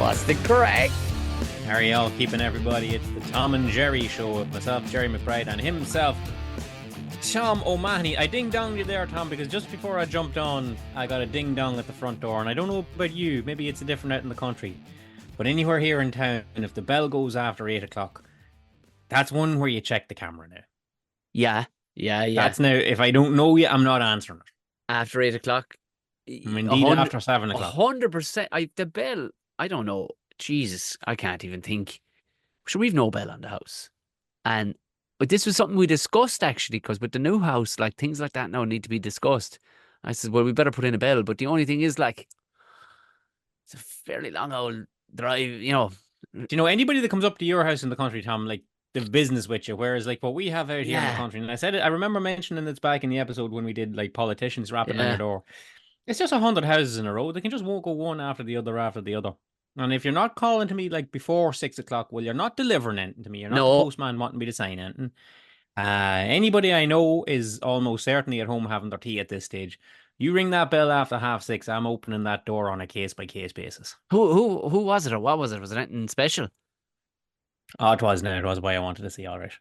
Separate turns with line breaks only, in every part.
What's the crack?
How are y'all keeping everybody? It's the Tom and Gerry show with myself, Gerry McBride, and himself, Tom O'Mahony. I ding-donged you there, Tom, because just before I jumped on, I got a ding-dong at the front door, and I don't know about you, maybe it's different out in the country, but anywhere here in town, if the bell goes after 8 o'clock, that's one where you check the camera now.
Yeah.
That's now, if I don't know you, I'm not answering it.
After 8 o'clock?
Indeed, after 7 o'clock.
100%. The bell, I don't know. Jesus, I can't even think. Sure, we've no bell on the house. But this was something we discussed, actually, because with the new house, like, things like that now need to be discussed. I said, well, we better put in a bell. But the only thing is, like, it's a fairly long old drive, you know.
Do you know anybody that comes up to your house in the country, Tom, like, they've business with you, whereas, like, what we have out here in the country, and I said it, I remember mentioning this back in the episode when we did, like, politicians rapping on your door. It's just 100 houses in a row. They can just won't go one after the other after the other. And if you're not calling to me like before 6 o'clock, well, you're not delivering anything to me. You're not the postman wanting me to sign anything. Anybody I know is almost certainly at home having their tea at this stage. You ring that bell after 6:30, I'm opening that door on a case by case basis.
Who was it or what was it? Was it anything special?
Oh, it was. No, it was why I wanted to see. All right.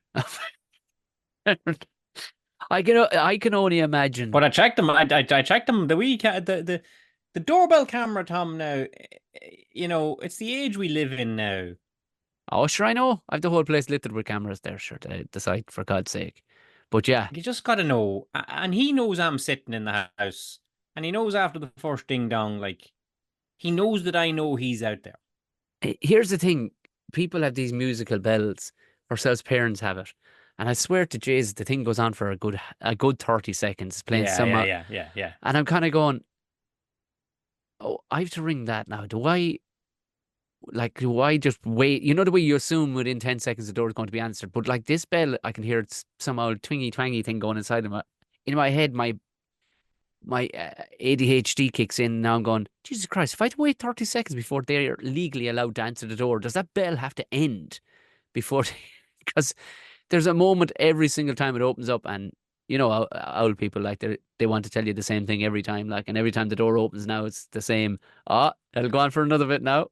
I can only imagine.
But I checked them. I checked them the week. The doorbell camera, Tom. Now, you know, it's the age we live in now.
Oh, sure, I know. I've the whole place littered with cameras there, sure, the site, for God's sake. But yeah.
You just got to know. And he knows I'm sitting in the house. And he knows after the first ding-dong, like, he knows that I know he's out there.
Here's the thing. People have these musical bells. Ourselves parents have it. And I swear to Jesus, the thing goes on for a good 30 seconds. Playing
Yeah.
And I'm kind of going, oh, I have to ring that now. Do I just wait? You know the way you assume within 10 seconds the door is going to be answered. But like this bell, I can hear it's somehow twingy twangy thing going inside of in my head. My ADHD kicks in. Now I'm going, Jesus Christ, if I have to wait 30 seconds before they're legally allowed to answer the door, does that bell have to end before? Because there's a moment every single time it opens up, and you know, old people, like, they want to tell you the same thing every time, like, and every time the door opens now, it's the same. It'll go on for another bit now.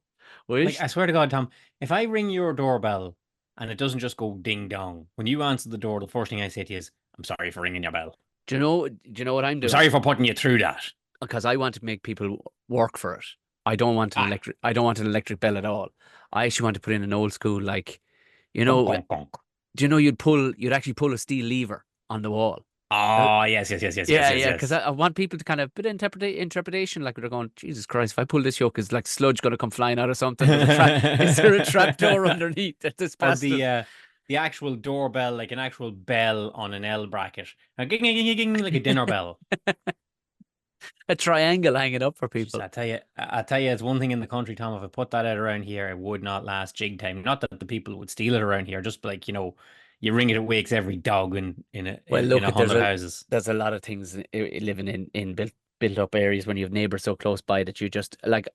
Like, I swear to God, Tom, if I ring your doorbell and it doesn't just go ding dong, when you answer the door, the first thing I say to you is, "I'm sorry for ringing your bell."
Do you know what I'm doing?
I'm sorry for putting you through that.
Because I want to make people work for it. I don't want an electric bell at all. I actually want to put in an old school, like, you know.
Gunk, gunk.
Do you know you'd actually pull a steel lever on the wall?
Oh, yes.
Yeah, because I want people to kind of bit of interpretation, like they're going, Jesus Christ, if I pull this yoke, is like sludge going to come flying out or something? Is there a trap door underneath at this
Or the actual doorbell, like an actual bell on an L bracket. Ging, ging, ging, ging, like a dinner bell.
A triangle hanging up for people.
Jeez, I tell you, it's one thing in the country, Tom. If I put that out around here, it would not last jig time. Not that the people would steal it around here, just like, you know, you ring it, it wakes every dog in 100 houses.
There's a lot of things living in built up areas when you have neighbors so close by that you just, like,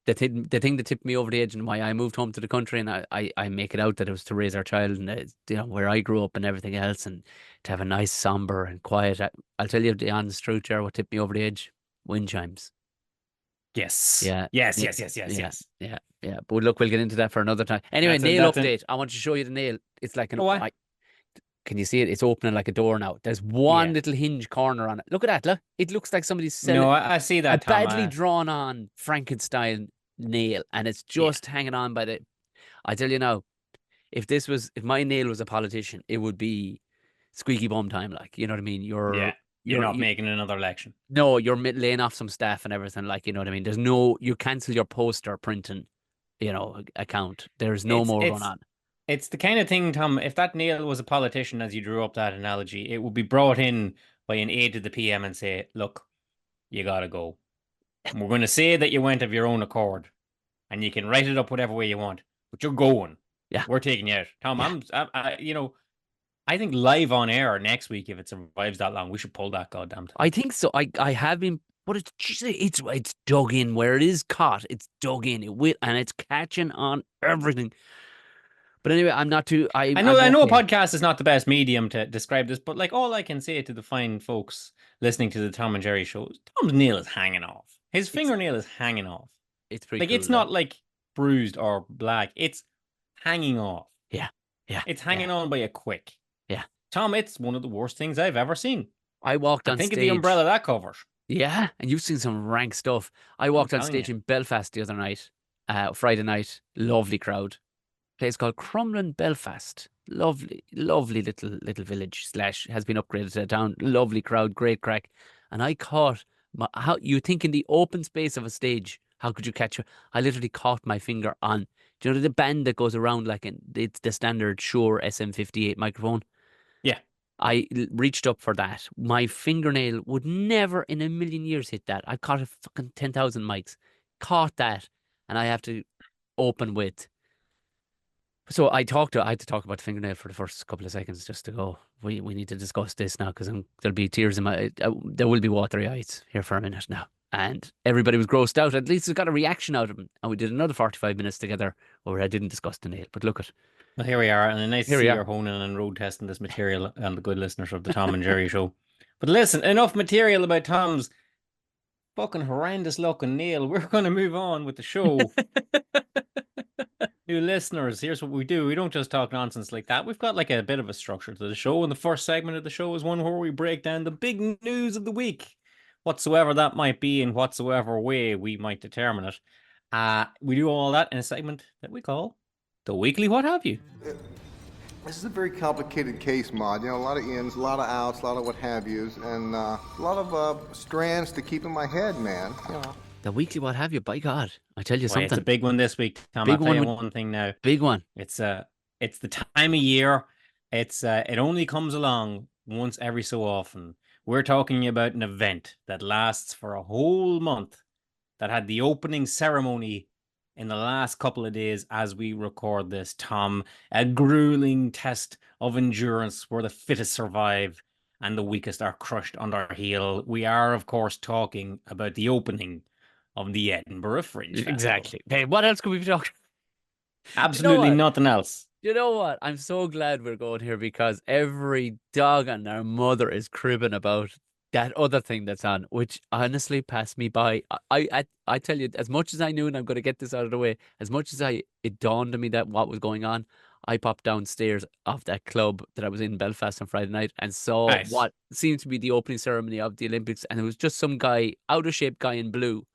the thing that tipped me over the edge and why I moved home to the country, and I make it out that it was to raise our child, and you know, where I grew up and everything else, and to have a nice somber and quiet. I'll tell you the honest truth, Jar, what tipped me over the edge: wind chimes.
Yes.
Yeah.
Yes.
Yeah. But look, we'll get into that for another time. Anyway, nail update. I want to show you the nail. It's like can you see it? It's opening like a door now. There's one little hinge corner on it. Look at that. Look, it looks like somebody's selling.
No, I see that.
A badly drawn on Frankenstein nail, and it's just hanging on by the. I tell you now, if my nail was a politician, it would be squeaky bum time. Like, you know what I mean? You're
not making another election.
No, you're laying off some staff and everything. Like, you know what I mean? You cancel your poster printing, you know, account. There's no more going on.
It's the kind of thing, Tom, if that nail was a politician, as you drew up that analogy, it would be brought in by an aide to the PM and say, look, you got to go. And we're going to say that you went of your own accord, and you can write it up whatever way you want, but you're going.
Yeah.
We're taking you out. Tom, I think live on air next week, if it survives that long, we should pull that goddamn thing.
I think so. I have been, but it's dug in where it is caught. It's dug in. And it's catching on everything. But anyway, I'm not too. I know
a podcast is not the best medium to describe this, but like, all I can say to the fine folks listening to the Tom and Gerry shows, Tom's nail is hanging off. His fingernail is hanging off.
It's pretty
like
cool,
it's not like bruised or black. It's hanging off.
Yeah. Yeah.
It's
Yeah.
hanging on by a quick.
Yeah.
Tom, it's one of the worst things I've ever seen.
I walked
And
on
think of the umbrella
stage.
that covers.
Yeah, and you've seen some rank stuff. I
I'm
walked on
telling you.
stage in Belfast the other night, Friday night. Lovely crowd. Place called Crumlin, Belfast. Lovely, lovely little village slash has been upgraded to a town. Lovely crowd, great crack. And I caught how you think in the open space of a stage, how could you catch it? I literally caught my finger on. Do you know the band that goes around like it's the standard Shure SM58 microphone?
Yeah.
Reached up for that. My fingernail would never in a million years hit that. I caught a fucking 10,000 mics. Caught that. And I have to open with. So I had to talk about the fingernail for the first couple of seconds just to go, we need to discuss this now because there'll be tears in my, there will be watery eyes here for a minute now. And everybody was grossed out. At least it got a reaction out of them. And we did another 45 minutes together where I didn't discuss the nail. But look at,
Well, here we are, and nice to
here we
see
are.
you're honing and road testing this material and the good listeners of the Tom and Gerry show. But listen, enough material about Tom's fucking horrendous looking nail. We're going to move on with the show. New listeners, here's what we do. We don't just talk nonsense like that. We've got like a bit of a structure to the show. And the first segment of the show is one where we break down the big news of the week, whatsoever that might be, in whatsoever way we might determine it. We do all that in a segment that we call the Weekly What Have You.
This is a very complicated case, Maud. You know, a lot of ins, a lot of outs, a lot of what have yous, and a lot of strands to keep in my head, man. You know.
The weekly what have you, by God. I tell you
Boy, it's a
something.
big one this week, Tom.
Big
I'll tell
one
you
with,
one thing now.
big one.
It's the time of year. It only comes along once every so often. We're talking about an event that lasts for a whole month, that had the opening ceremony in the last couple of days as we record this, Tom. A grueling test of endurance where the fittest survive and the weakest are crushed under heel. We are, of course, talking about the opening of the Edinburgh Fringe Festival.
Exactly. Hey, what else could we be talking? You know
Absolutely
what?
nothing else.
You know what? I'm so glad we're going here because every dog and their mother is cribbing about that other thing that's on, which honestly passed me by. I tell you, as much as I knew, and I'm going to get this out of the way, as much as it dawned on me that what was going on, I popped downstairs of that club that I was in Belfast on Friday night and saw
Nice.
what seemed to be the opening ceremony of the Olympics, and it was just some guy, out of shape guy in blue,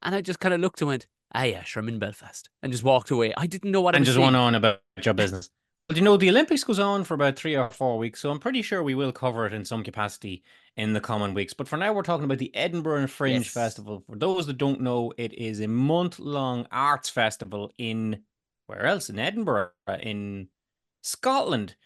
and I just kind of looked and went, ah, yeah, sure, I'm in Belfast, and just walked away. I didn't know what I
And
was
just went
seeing.
on about your business. But you know, the Olympics goes on for about 3 or 4 weeks, so I'm pretty sure we will cover it in some capacity in the coming weeks. But for now, we're talking about the Edinburgh Fringe
Yes.
Festival. For those that don't know, it is a month-long arts festival in where else? In Edinburgh, in Scotland.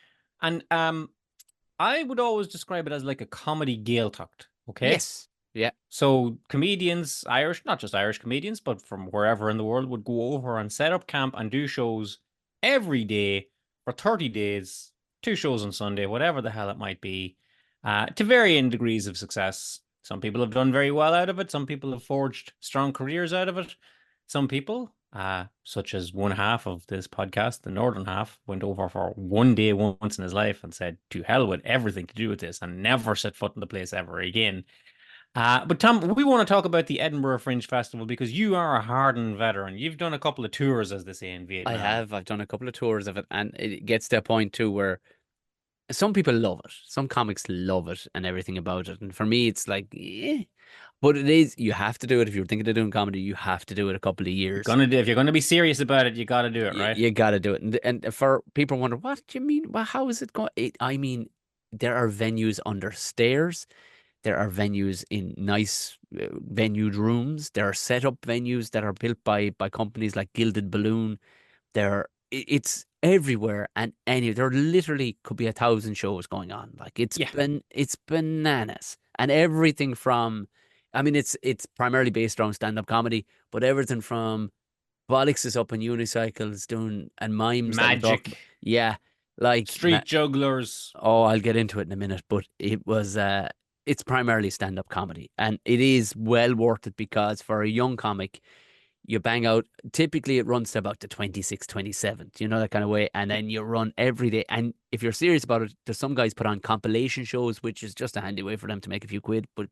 And I would always describe it as like a comedy Gaeltacht, okay?
Yes. Yeah.
So comedians, Irish, not just Irish comedians, but from wherever in the world would go over and set up camp and do shows every day for 30 days, two shows on Sunday, whatever the hell it might be, to varying degrees of success. Some people have done very well out of it. Some people have forged strong careers out of it. Some people, such as one half of this podcast, the northern half, went over for one day once in his life and said, to hell with everything to do with this and never set foot in the place ever again. But Tom, we want to talk about the Edinburgh Fringe Festival because you are a hardened veteran. You've done a couple of tours, as they say in
I
Vietnam.
have. I've done a couple of tours of it, and it gets to a point too where some people love it. Some comics love it and everything about it. And for me, it's like, eh. But it is, you have to do it. If you're thinking of doing comedy, you have to do it a couple of years.
If you're gonna be serious about it, you got to do it, right?
You got to do it. And for people wonder, what do you mean? Well, how is it going? I mean, there are venues under stairs. There are venues in nice venued rooms. There are set up venues that are built by companies like Gilded Balloon. It's everywhere and there literally could be 1,000 shows going on. Like
Yeah,
it's bananas and everything from, I mean, it's primarily based around stand up comedy, but everything from Bollocks is up on unicycles doing and mimes that we're talking about.
magic,
Yeah, like
street jugglers.
oh, I'll get into it in a minute, but it's primarily stand up comedy and it is well worth it because for a young comic you bang out. Typically, it runs to about the 26th, 27th, that kind of way. And then you run every day. And if you're serious about it, there's some guys put on compilation shows, which is just a handy way for them to make a few quid. But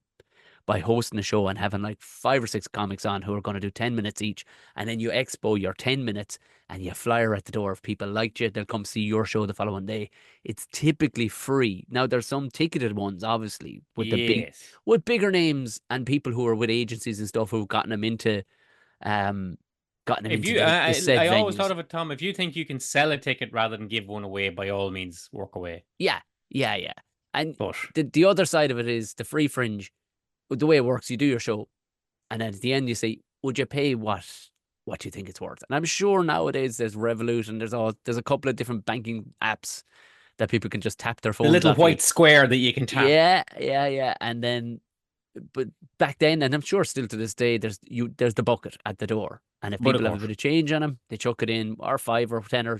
by hosting a show and having like 5 or 6 comics on who are going to do 10 minutes each. And then you expo your 10 minutes and you flyer at the door. If people liked you, they'll come see your show the following day. It's typically free. Now, there's some ticketed ones, obviously, with
Yes.
with bigger names and people who are with agencies and stuff who've gotten them
If
into
you,
the said
I always thought
venues.
of it, Tom. If you think you can sell a ticket rather than give one away, by all means, work away.
Yeah, yeah. And
But
the other side of it is the free fringe. The way it works, you do your show, and then at the end you say, "Would you pay what you think it's worth?" And I'm sure nowadays there's Revolut and there's a couple of different banking apps that people can just tap their
the
phones
little
off you.
white square that you can tap.
Yeah. And then, but back then, and I'm sure still to this day, there's the bucket at the door, and if
But of
people have a
course.
bit of change on them, they chuck it in, or 5 or 10, or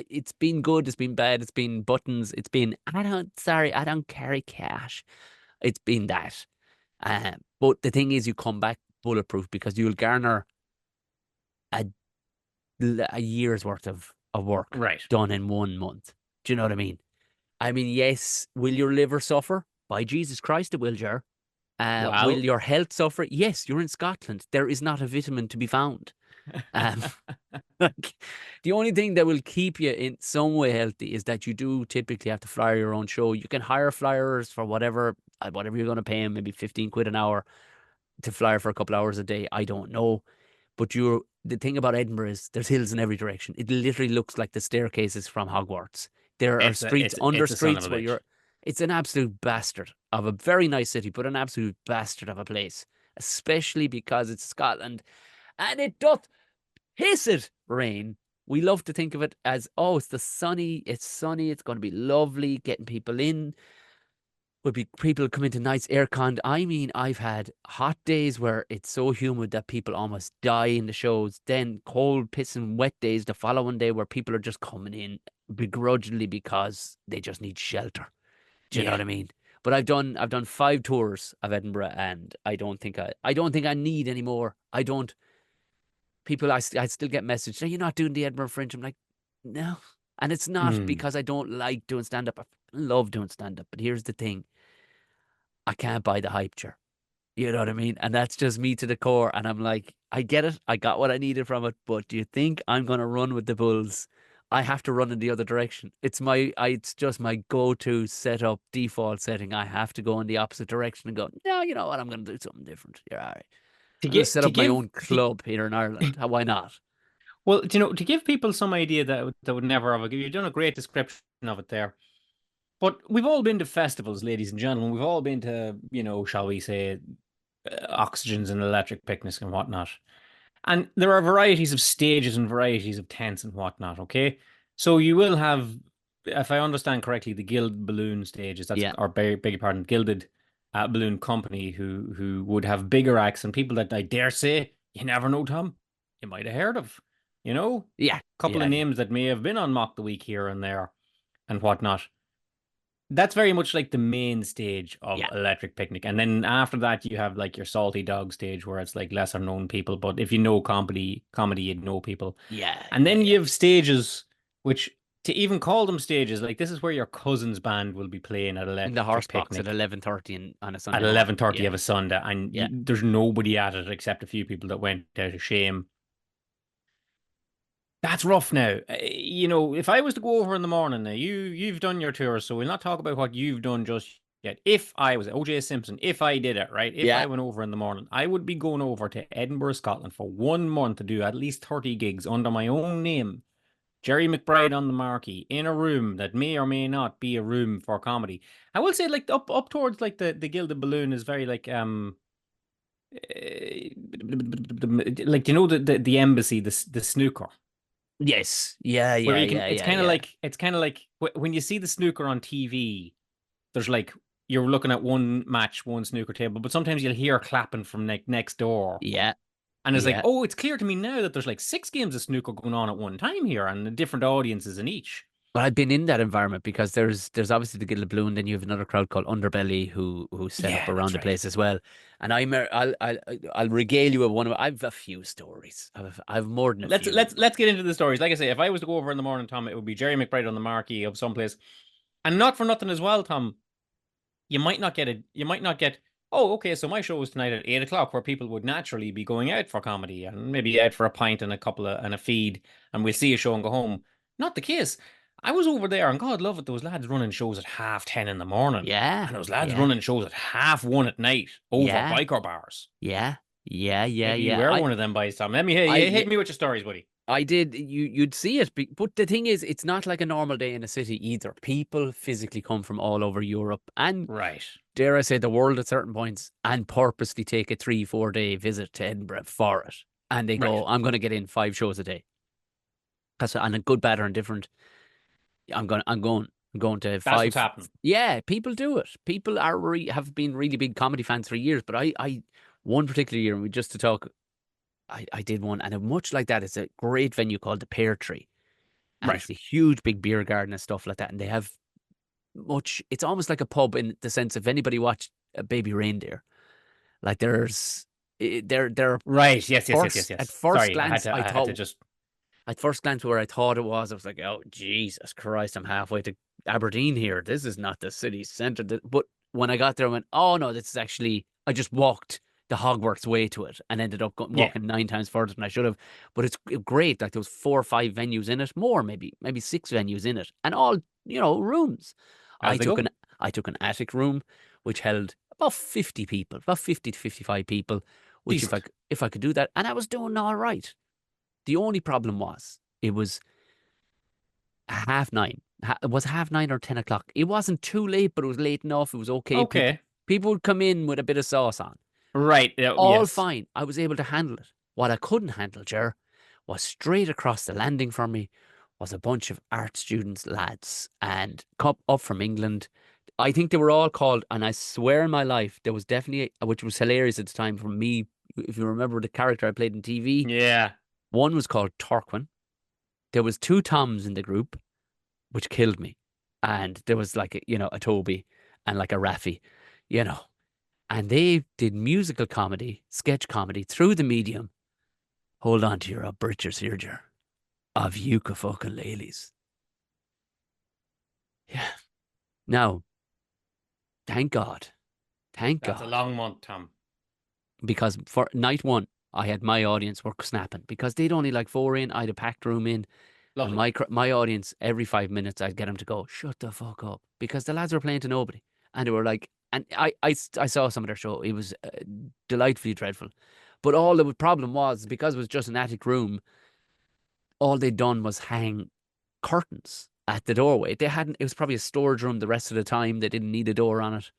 it's been good, it's been bad, it's been buttons, it's been I don't carry cash, it's been that. But the thing is, you come back bulletproof because you'll garner a a year's worth of work
Right.
done in 1 month. Do you know what I mean? I mean, yes, will your liver suffer? By Jesus Christ, it will, Ger. Will
Well,
your health suffer? Yes, you're in Scotland. There is not a vitamin to be found. Um, like, the only thing that will keep you in some way healthy is that you do typically have to flyer your own show. You can hire flyers for whatever you're going to pay them, maybe 15 quid an hour to flyer for a couple hours a day. I don't know. But the thing about Edinburgh is there's hills in every direction. It literally looks like the staircases from Hogwarts. There are
it's a
streets under
it's a son of
streets
a
where
bitch.
it's an absolute bastard of a very nice city, but an absolute bastard of a place, especially because it's Scotland and it doth piss it rain. We love to think of it as, oh, it's sunny, it's going to be lovely, getting people in. Would be people come into nice aircon. I mean, I've had hot days where it's so humid that people almost die in the shows. Then cold, pissing, wet days the following day where people are just coming in begrudgingly because they just need shelter. Do you know
Yeah.
what I mean? But I've done 5 tours of Edinburgh, and I don't think I need any more. I don't. People, I still get messages. Are you not doing the Edinburgh Fringe? I'm like, no. And it's not
Mm.
because I don't like doing stand up. I love doing stand up. But here's the thing: I can't buy the hype chair. You know what I mean? And that's just me to the core. And I'm like, I get it. I got what I needed from it. But do you think I'm going to run with the Bulls? I have to run in the other direction. It's just my go-to setup, default setting. I have to go in the opposite direction and go, no, you know what? I'm going to do something different. You're all right.
To
I'm going to
get
set
to
up my
give
own club here in Ireland. Why not?
well, to give people some idea that would never have you've done a great description of it there. But we've all been to festivals, ladies and gentlemen. We've all been to, shall we say, oxygens and electric picnics and whatnot. And there are varieties of stages and varieties of tents and whatnot. Okay, so you will have, if I understand correctly, the Gilded Balloon stages. That's
Yeah.
or beg your pardon, Gilded Balloon Company, who would have bigger acts and people that I dare say you never know, Tom. You might have heard of,
Yeah.
couple of
Yeah.
names that may have been on Mock the Week here and there and whatnot. That's very much like the main stage of
Yeah.
Electric Picnic. And then after that, you have like your Salty Dog stage where it's like lesser known people. But if you know comedy, you'd know people.
Yeah.
And
Yeah.
then
Yeah.
you have stages, which to even call them stages, like this is where your cousin's band will be playing at
In the
Electric
horse box at
Picnic
11:30 on a
at
Sunday morning.
11:30
Yeah.
of a Sunday. And
Yeah.
there's nobody at it except a few people that went out of shame. That's rough now. If I was to go over in the morning, now you've done your tour, so we'll not talk about what you've done just yet. If I was OJ Simpson, if I did it, right? If
Yeah.
I went over in the morning, I would be going over to Edinburgh, Scotland for 1 month to do at least 30 gigs under my own name. Gerry McBride on the marquee in a room that may or may not be a room for comedy. I will say like up towards like the Gilded Balloon is very like like the embassy, the snooker.
Yes. Yeah.
Where
Yeah.
you can
Yeah.
it's
Yeah.
kind of
Yeah.
like when you see the snooker on TV, there's like you're looking at one match, one snooker table, but sometimes you'll hear clapping from next door.
Yeah.
And it's like,
Yeah.
oh, it's clear to me now that there's like 6 games of snooker going on at one time here and different audiences in each.
But I've been in that environment because there's obviously the Gilded Balloon, then you have another crowd called Underbelly who set up
Yeah,
around
that's
the
right.
place as well. And I'll regale you with one of I've a few stories. I've more than a
Let's
few.
let's get into the stories. Like I say, if I was to go over in the morning, Tom, it would be Gerry McBride on the marquee of someplace. And not for nothing as well, Tom. You might not get oh, okay, so my show is tonight at 8 o'clock, where people would naturally be going out for comedy and maybe out for a pint and a feed, and we'll see a show and go home. Not the case. I was over there, and God love it, there was lads running shows at 10:30 in the morning,
Yeah,
and there was lads
yeah,
running shows at 1:30 at night over
yeah,
biker bars.
yeah, yeah, yeah,
Maybe you
yeah.
were one of them boys, Tom. Let me hear you
Yeah,
hit me with your stories, buddy.
I did. You'd see it, but the thing is, it's not like a normal day in a city either. People physically come from all over Europe and,
Right.
dare I say, the world at certain points, and purposely take a 3-4 day visit to Edinburgh for it. And they
Right.
go, I'm going to get in 5 shows a day. And a good, bad, or indifferent. I'm going to
That's what's
five.
happening.
Yeah, people do it. People have been really big comedy fans for years. But I one particular year, and we just to talk, I did one, and much like that, it's a great venue called the Pear Tree, and
Right.
it's a huge big beer garden and stuff like that. And they have it's almost like a pub in the sense if anybody watched a Baby Reindeer, like there
Right. Yes, yes, yes, yes,
at
yes.
first
Sorry,
glance I
I had to
thought
just
at first glance where I thought it was, I was like, oh Jesus Christ, I'm halfway to Aberdeen here. This is not the city centre. But when I got there, I went, oh no, this is actually. I just walked the Hogwarts way to it and ended up
yeah.
walking 9 times further than I should have. But it's great. Like there was 4 or 5 venues in it, more maybe 6 venues in it, and all rooms. I
As they
took
go.
an I took an attic room which held about 50 people, about 50 to 55 people. Which
Decent.
if I could do that, and I was doing all right. The only problem was it was 9:30. It was 9:30 or 10 o'clock. It wasn't too late, but it was late enough. It was okay.
Okay.
People would come in with a bit of sauce on.
Right.
All
Yes.
fine. I was able to handle it. What I couldn't handle, Ger, was straight across the landing from me was a bunch of art students, lads, and up from England. I think they were all called, and I swear in my life, there was definitely, which was hilarious at the time from me, if you remember the character I played in TV,
Yeah.
one was called Torquin. There was 2 Toms in the group, which killed me. And there was like, a Toby and like a Raffy, you know. And they did musical comedy, sketch comedy through the medium. Hold on to your britches here, Ger. Of Yucca fucking lilies. Yeah. Now, thank God. Thank
That's a
God.
long month, Tom.
Because for night one, I had my audience were snapping because they'd only like 4 in. I had a packed room in. And
Lovely.
my audience, every 5 minutes, I'd get them to go, shut the fuck up. Because the lads were playing to nobody. And they were like, and I saw some of their show. It was delightfully dreadful. But all the problem was, because it was just an attic room, all they'd done was hang curtains at the doorway. It was probably a storage room the rest of the time. They didn't need a door on it.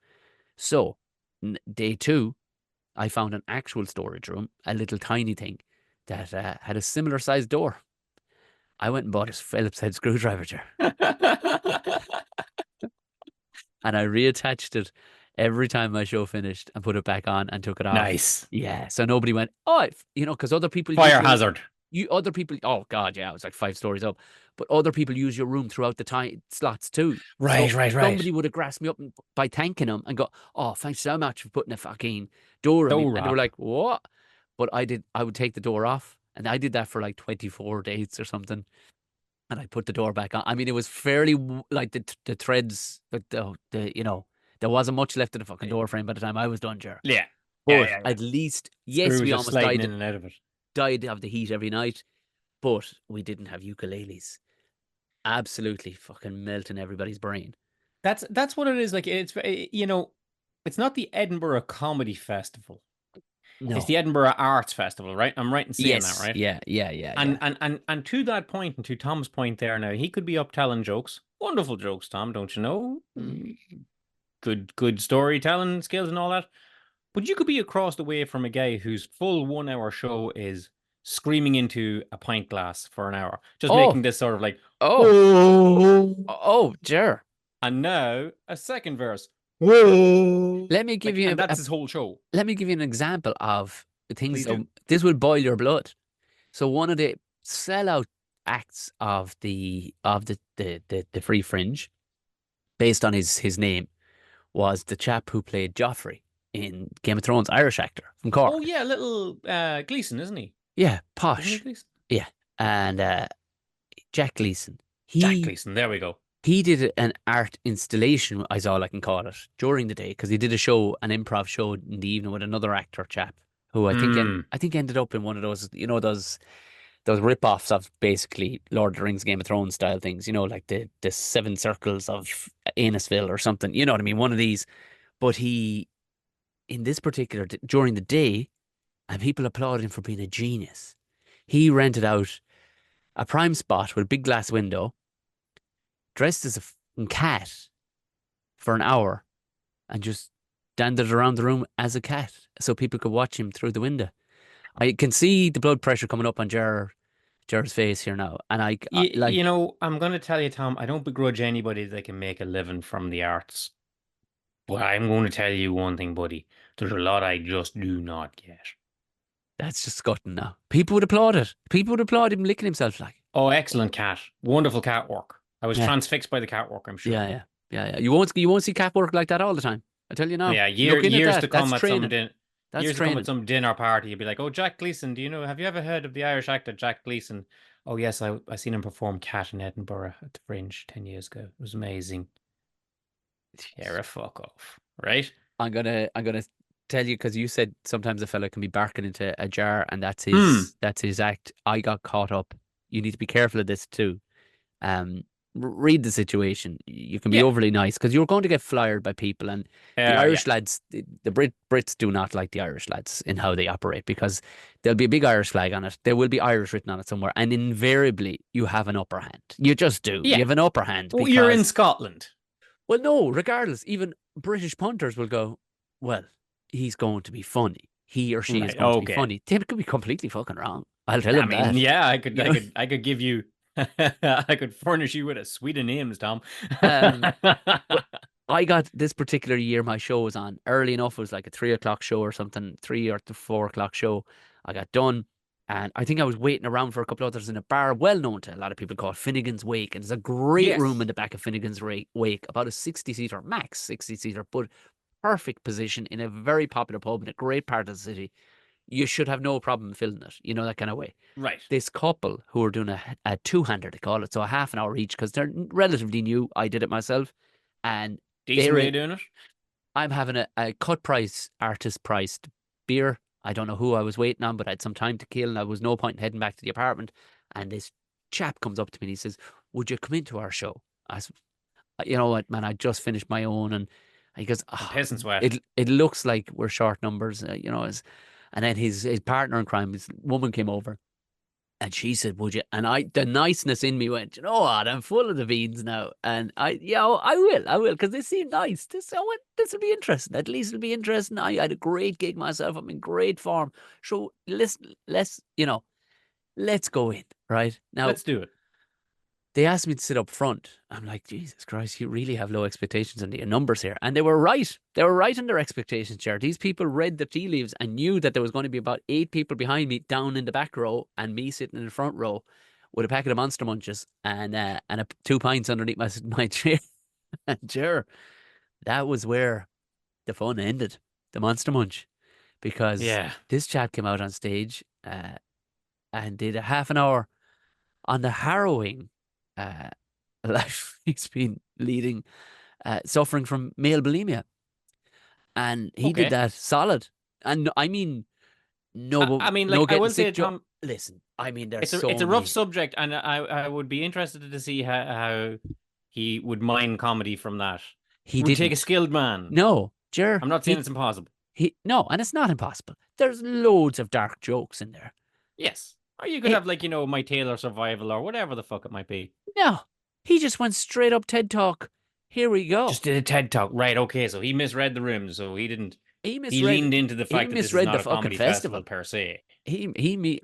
So, day 2, I found an actual storage room, a little tiny thing that had a similar sized door. I went and bought a Phillips head screwdriver, Ger, and I reattached it every time my show finished and put it back on and took it off.
Nice.
Yeah, so nobody went, oh, because other people
Fire hazard.
other people, oh God, yeah, it was like 5 stories up, but other people use your room throughout the time slots too.
Right,
So
right, right.
somebody would have grasped me up by thanking them and go, oh, thanks so much for putting a fucking door in me.
Door
And they were
up.
like, what? But I would take the door off, and I did that for like 24 days or something. And I put the door back on. I mean, it was fairly like the threads, like there wasn't much left of the fucking door frame by the time I was done, Ger.
Yeah.
But
Yeah.
at least, yes,
Screws
we
are
almost
sliding in and out of it.
died of the heat every night, but we didn't have ukuleles. Absolutely fucking melting everybody's brain.
That's what it is. Like it's it's not the Edinburgh Comedy Festival.
No.
It's the Edinburgh Arts Festival, right? I'm right in saying that, right?
Yeah.
And to that point, and to Tom's point there now, he could be up telling jokes. Wonderful jokes, Tom, don't you know? Good storytelling skills and all that. But you could be across the way from a guy whose full 1 hour show is screaming into a pint glass for an hour. Just making this sort of like,
Ger.
And now a second verse.
Let me give you
and that's his whole show.
Let me give you an example of things. This will boil your blood. So one of the sellout acts of the Free Fringe, based on his name, was the chap who played Joffrey in Game of Thrones, Irish actor from Cork.
Oh yeah, little Gleason, isn't he?
Yeah, posh.
Isn't he
Yeah, and Jack Gleason.
Jack Gleason. There we go.
He did an art installation, is all I can call it, during the day because he did a show, an improv show in the evening with another actor chap who
Hmm.
I think ended up in one of those, those rip-offs of basically Lord of the Rings, Game of Thrones style things, like the Seven Circles of Anisville or something. You know what I mean? One of these. But he, in this particular, during the day, and people applauded him for being a genius. He rented out a prime spot with a big glass window, dressed as a fucking cat for an hour, and just dandered around the room as a cat so people could watch him through the window. I can see the blood pressure coming up on Jer's face here now, and I like
I'm going to tell you, Tom, I don't begrudge anybody that can make a living from the arts. But I'm going to tell you one thing, buddy. There's a lot I just do not get.
that's just gutting now. People would applaud it. People would applaud him licking himself like.
Oh, excellent cat. Wonderful catwalk. I was
Yeah,
transfixed by the catwalk, I'm
yeah,
sure.
yeah, yeah, yeah. You won't see cat work like that all the time. I tell you now.
Yeah,
Look in at
years to
that. That's
come at some
training.
din
That's
years to come at
training.
some dinner party, you'd be like, "Oh, Jack Gleason, have you ever heard of the Irish actor Jack Gleason?" Oh, yes, I seen him perform Cat in Edinburgh at the Fringe 10 years ago. It was amazing. Yeah, a fuck off, right?
I'm gonna tell you because you said sometimes a fella can be barking into a jar, and
Hmm.
that's his act. I got caught up. You need to be careful of this too. Um, read the situation. You can be
Yeah.
overly nice because you're going to get flyered by people, and the
Yeah.
Irish lads, the Brits do not like the Irish lads in how they operate because there'll be a big Irish flag on it. There will be Irish written on it somewhere, and invariably you have an upper hand. You just do. You
Yeah.
have an upper hand
Well, you're in
because
Scotland.
well, no, regardless, even British punters will go, well, he's going to be funny. He or she is
Right.
going to be
Okay.
funny. They could be completely fucking wrong. I'll tell
I
him
mean,
that.
yeah,
You know,
I could give you, I could furnish you with a suite of names, Tom.
um, but I got this particular year, my show was on early enough. It was like a 3 o'clock show or something, 3 or 4 o'clock show. I got done. And I think I was waiting around for a couple others in a bar well known to a lot of people called Finnegan's Wake. And there's a great room in
Yes.
the back of Finnegan's Wake, about a 60-seater, max 60-seater, but perfect position in a very popular pub in a great part of the city. You should have no problem filling it, that kind of way.
Right.
This couple who are doing a two-hander, they call it, so a half an hour each because they're relatively new. I did it myself, and
Decent
they're
way
in.
of doing it.
I'm having a cut price, artist priced beer. I don't know who I was waiting on, but I had some time to kill, and I was no point in heading back to the apartment. And this chap comes up to me and he says, "Would you come into our show?" I said, "You know what, man? I just finished my own," and he goes,
I'm
"Oh,
pissing sweat.
it looks like we're short numbers, and then his partner in crime, this woman came over and she said, "Would you?" And the niceness in me went, "You know what? I'm full of the beans now." And I will, because they seem nice. This will be interesting. At least it'll be interesting. I had a great gig myself. I'm in great form. So listen, let's go in, right? Now,
Let's do it.
they asked me to sit up front. I'm like, Jesus Christ, you really have low expectations on the numbers here. And they were right. They were right in their expectations, Jared. These people read the tea leaves and knew that there was going to be about 8 people behind me down in the back row and me sitting in the front row with a packet of Monster Munches and 2 pints underneath my chair. And Jared, that was where the fun ended, the Monster Munch, because
Yeah.
this chap came out on stage and did a half an hour on the harrowing uh, life he's been leading, suffering from male bulimia. And he did
Okay.
that solid. And I mean, no,
I mean,
no
like I
getting
will say,
sick.
Tom,
Listen, I mean, there's
it's
so
a rough
many.
subject, and I would be interested to see how he would mine comedy from that.
He
It would take a
didn't.
skilled man.
No, Jer,
I'm not saying it's impossible.
no, and it's not impossible. There's loads of dark jokes in there.
Yes. Or you could
It,
have like, My Taylor Survival or whatever the fuck it might be.
no, he just went straight up TED Talk. Here we go.
Just did a TED Talk. Right, okay. So he misread the room, so he didn't
He
he
misread.
leaned into the
He
fact that this is
misread the
not a
fucking
comedy festival
festival.
per se.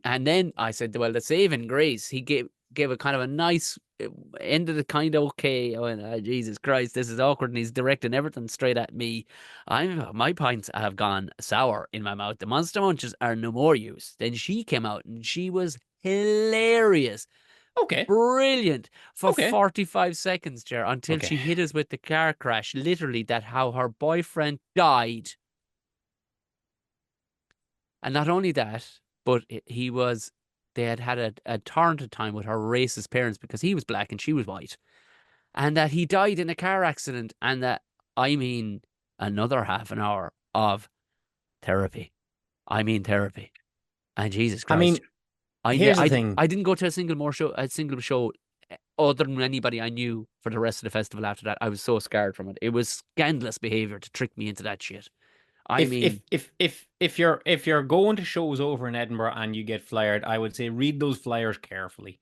And then I said, well, the saving grace. He gave a kind of a nice ended it kind of okay. I went, Jesus Christ, this is awkward, and he's directing everything straight at me. My pints have gone sour in my mouth. The Monster Munches are no more use. Then she came out and she was hilarious,
Okay.
brilliant for
Okay.
45 seconds, Jer, until
Okay.
she hit us with the car crash. Literally, that how her boyfriend died. And not only that, but they had a torrented time with her racist parents because he was black and she was white. and that he died in a car accident, and that, I mean, another half an hour of therapy. I mean, therapy. And Jesus
I
Christ,
mean, here's the thing.
I didn't go to a single show other than anybody I knew for the rest of the festival after that. I was so scarred from it. It was scandalous behavior to trick me into that shit. I
If
mean,
if you're going to shows over in Edinburgh and you get flyered, I would say read those flyers carefully.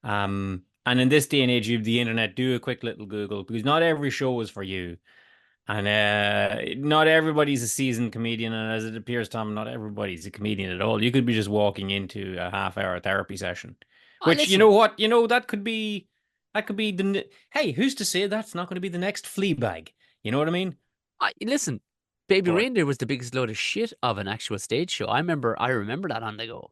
And in this day and age, you have the internet. Do a quick little Google because not every show is for you. And not everybody's a seasoned comedian, and as it appears, Tom, not everybody's a comedian at all. You could be just walking into a half-hour therapy session, which you
listen,
know what, that could be hey, who's to say that's not going to be the next Fleabag? You know what I mean?
listen, Baby
But
Reindeer was the biggest load of shit of an actual stage show. I remember that on the go.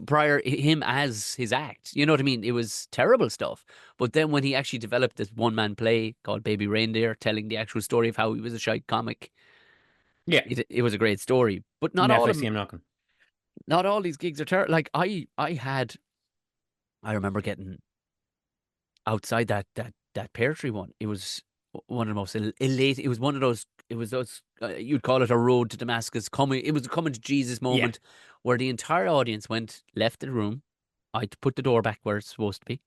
Prior him as his act. You know what I mean? It was terrible stuff. But then when he actually developed this one-man play called Baby Reindeer, telling the actual story of how he was a shy comic,
yeah,
it was a great story. But not all of
Netflix
them,
game knocking.
not all these gigs are terrible. Like I remember getting outside that pear tree one. It was one of the most elate. It was one of those. It was those. You'd call it a road to Damascus. It was a coming to Jesus
Yeah,
moment, where the entire audience left the room. I put the door back where it's supposed to be.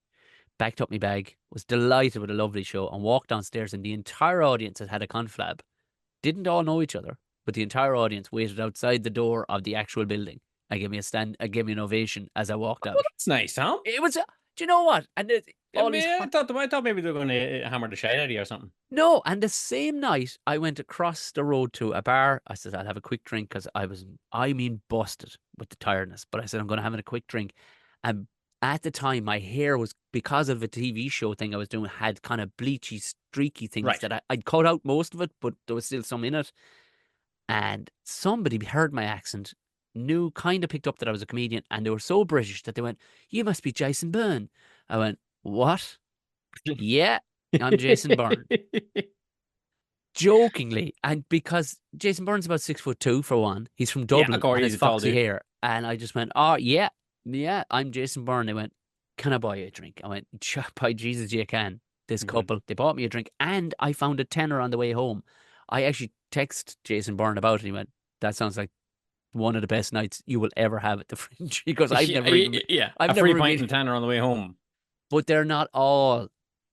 Backed up my bag. Was delighted with a lovely show and walked downstairs. And the entire audience had a conflab. Didn't all know each other, but the entire audience waited outside the door of the actual building. I gave me a stand. I gave me an ovation as I walked
well,
out.
that's nice, Tom.
It was. Do you know what? And
I
all
mean,
these
I thought maybe they were going to hammer the shit out of you or something.
No, and the same night I went across the road to a bar. I said I'll have a quick drink because I mean, busted with the tiredness. But I said I'm going to have a quick drink, and at the time my hair was, because of a TV show thing I was doing, had kind of bleachy, streaky things
Right.
that I'd cut out most of it, but there was still some in it. And somebody heard my accent, kind of picked up that I was a comedian, and they were so British that they went, "You must be Jason Byrne." I went, "What?" "Yeah, I'm Jason Byrne." Jokingly, and because Jason Bourne's about 6'2" for one, he's from
Yeah, of
Dublin
course,
and
he's
has
a tall
foxy
dude.
hair, and I just went, "Oh yeah, yeah, I'm Jason Bourne." They went, "Can I buy you a drink?" I went, "By Jesus, you can." This
Mhm.
couple, they bought me a drink, and I found a tenner on the way home. I actually texted Jason Bourne about it. He went, "That sounds like one of the best nights you will ever have at the Fringe," because
Yeah,
I've
a free
never
pint
been,
and tanner on the way home.
but they're not all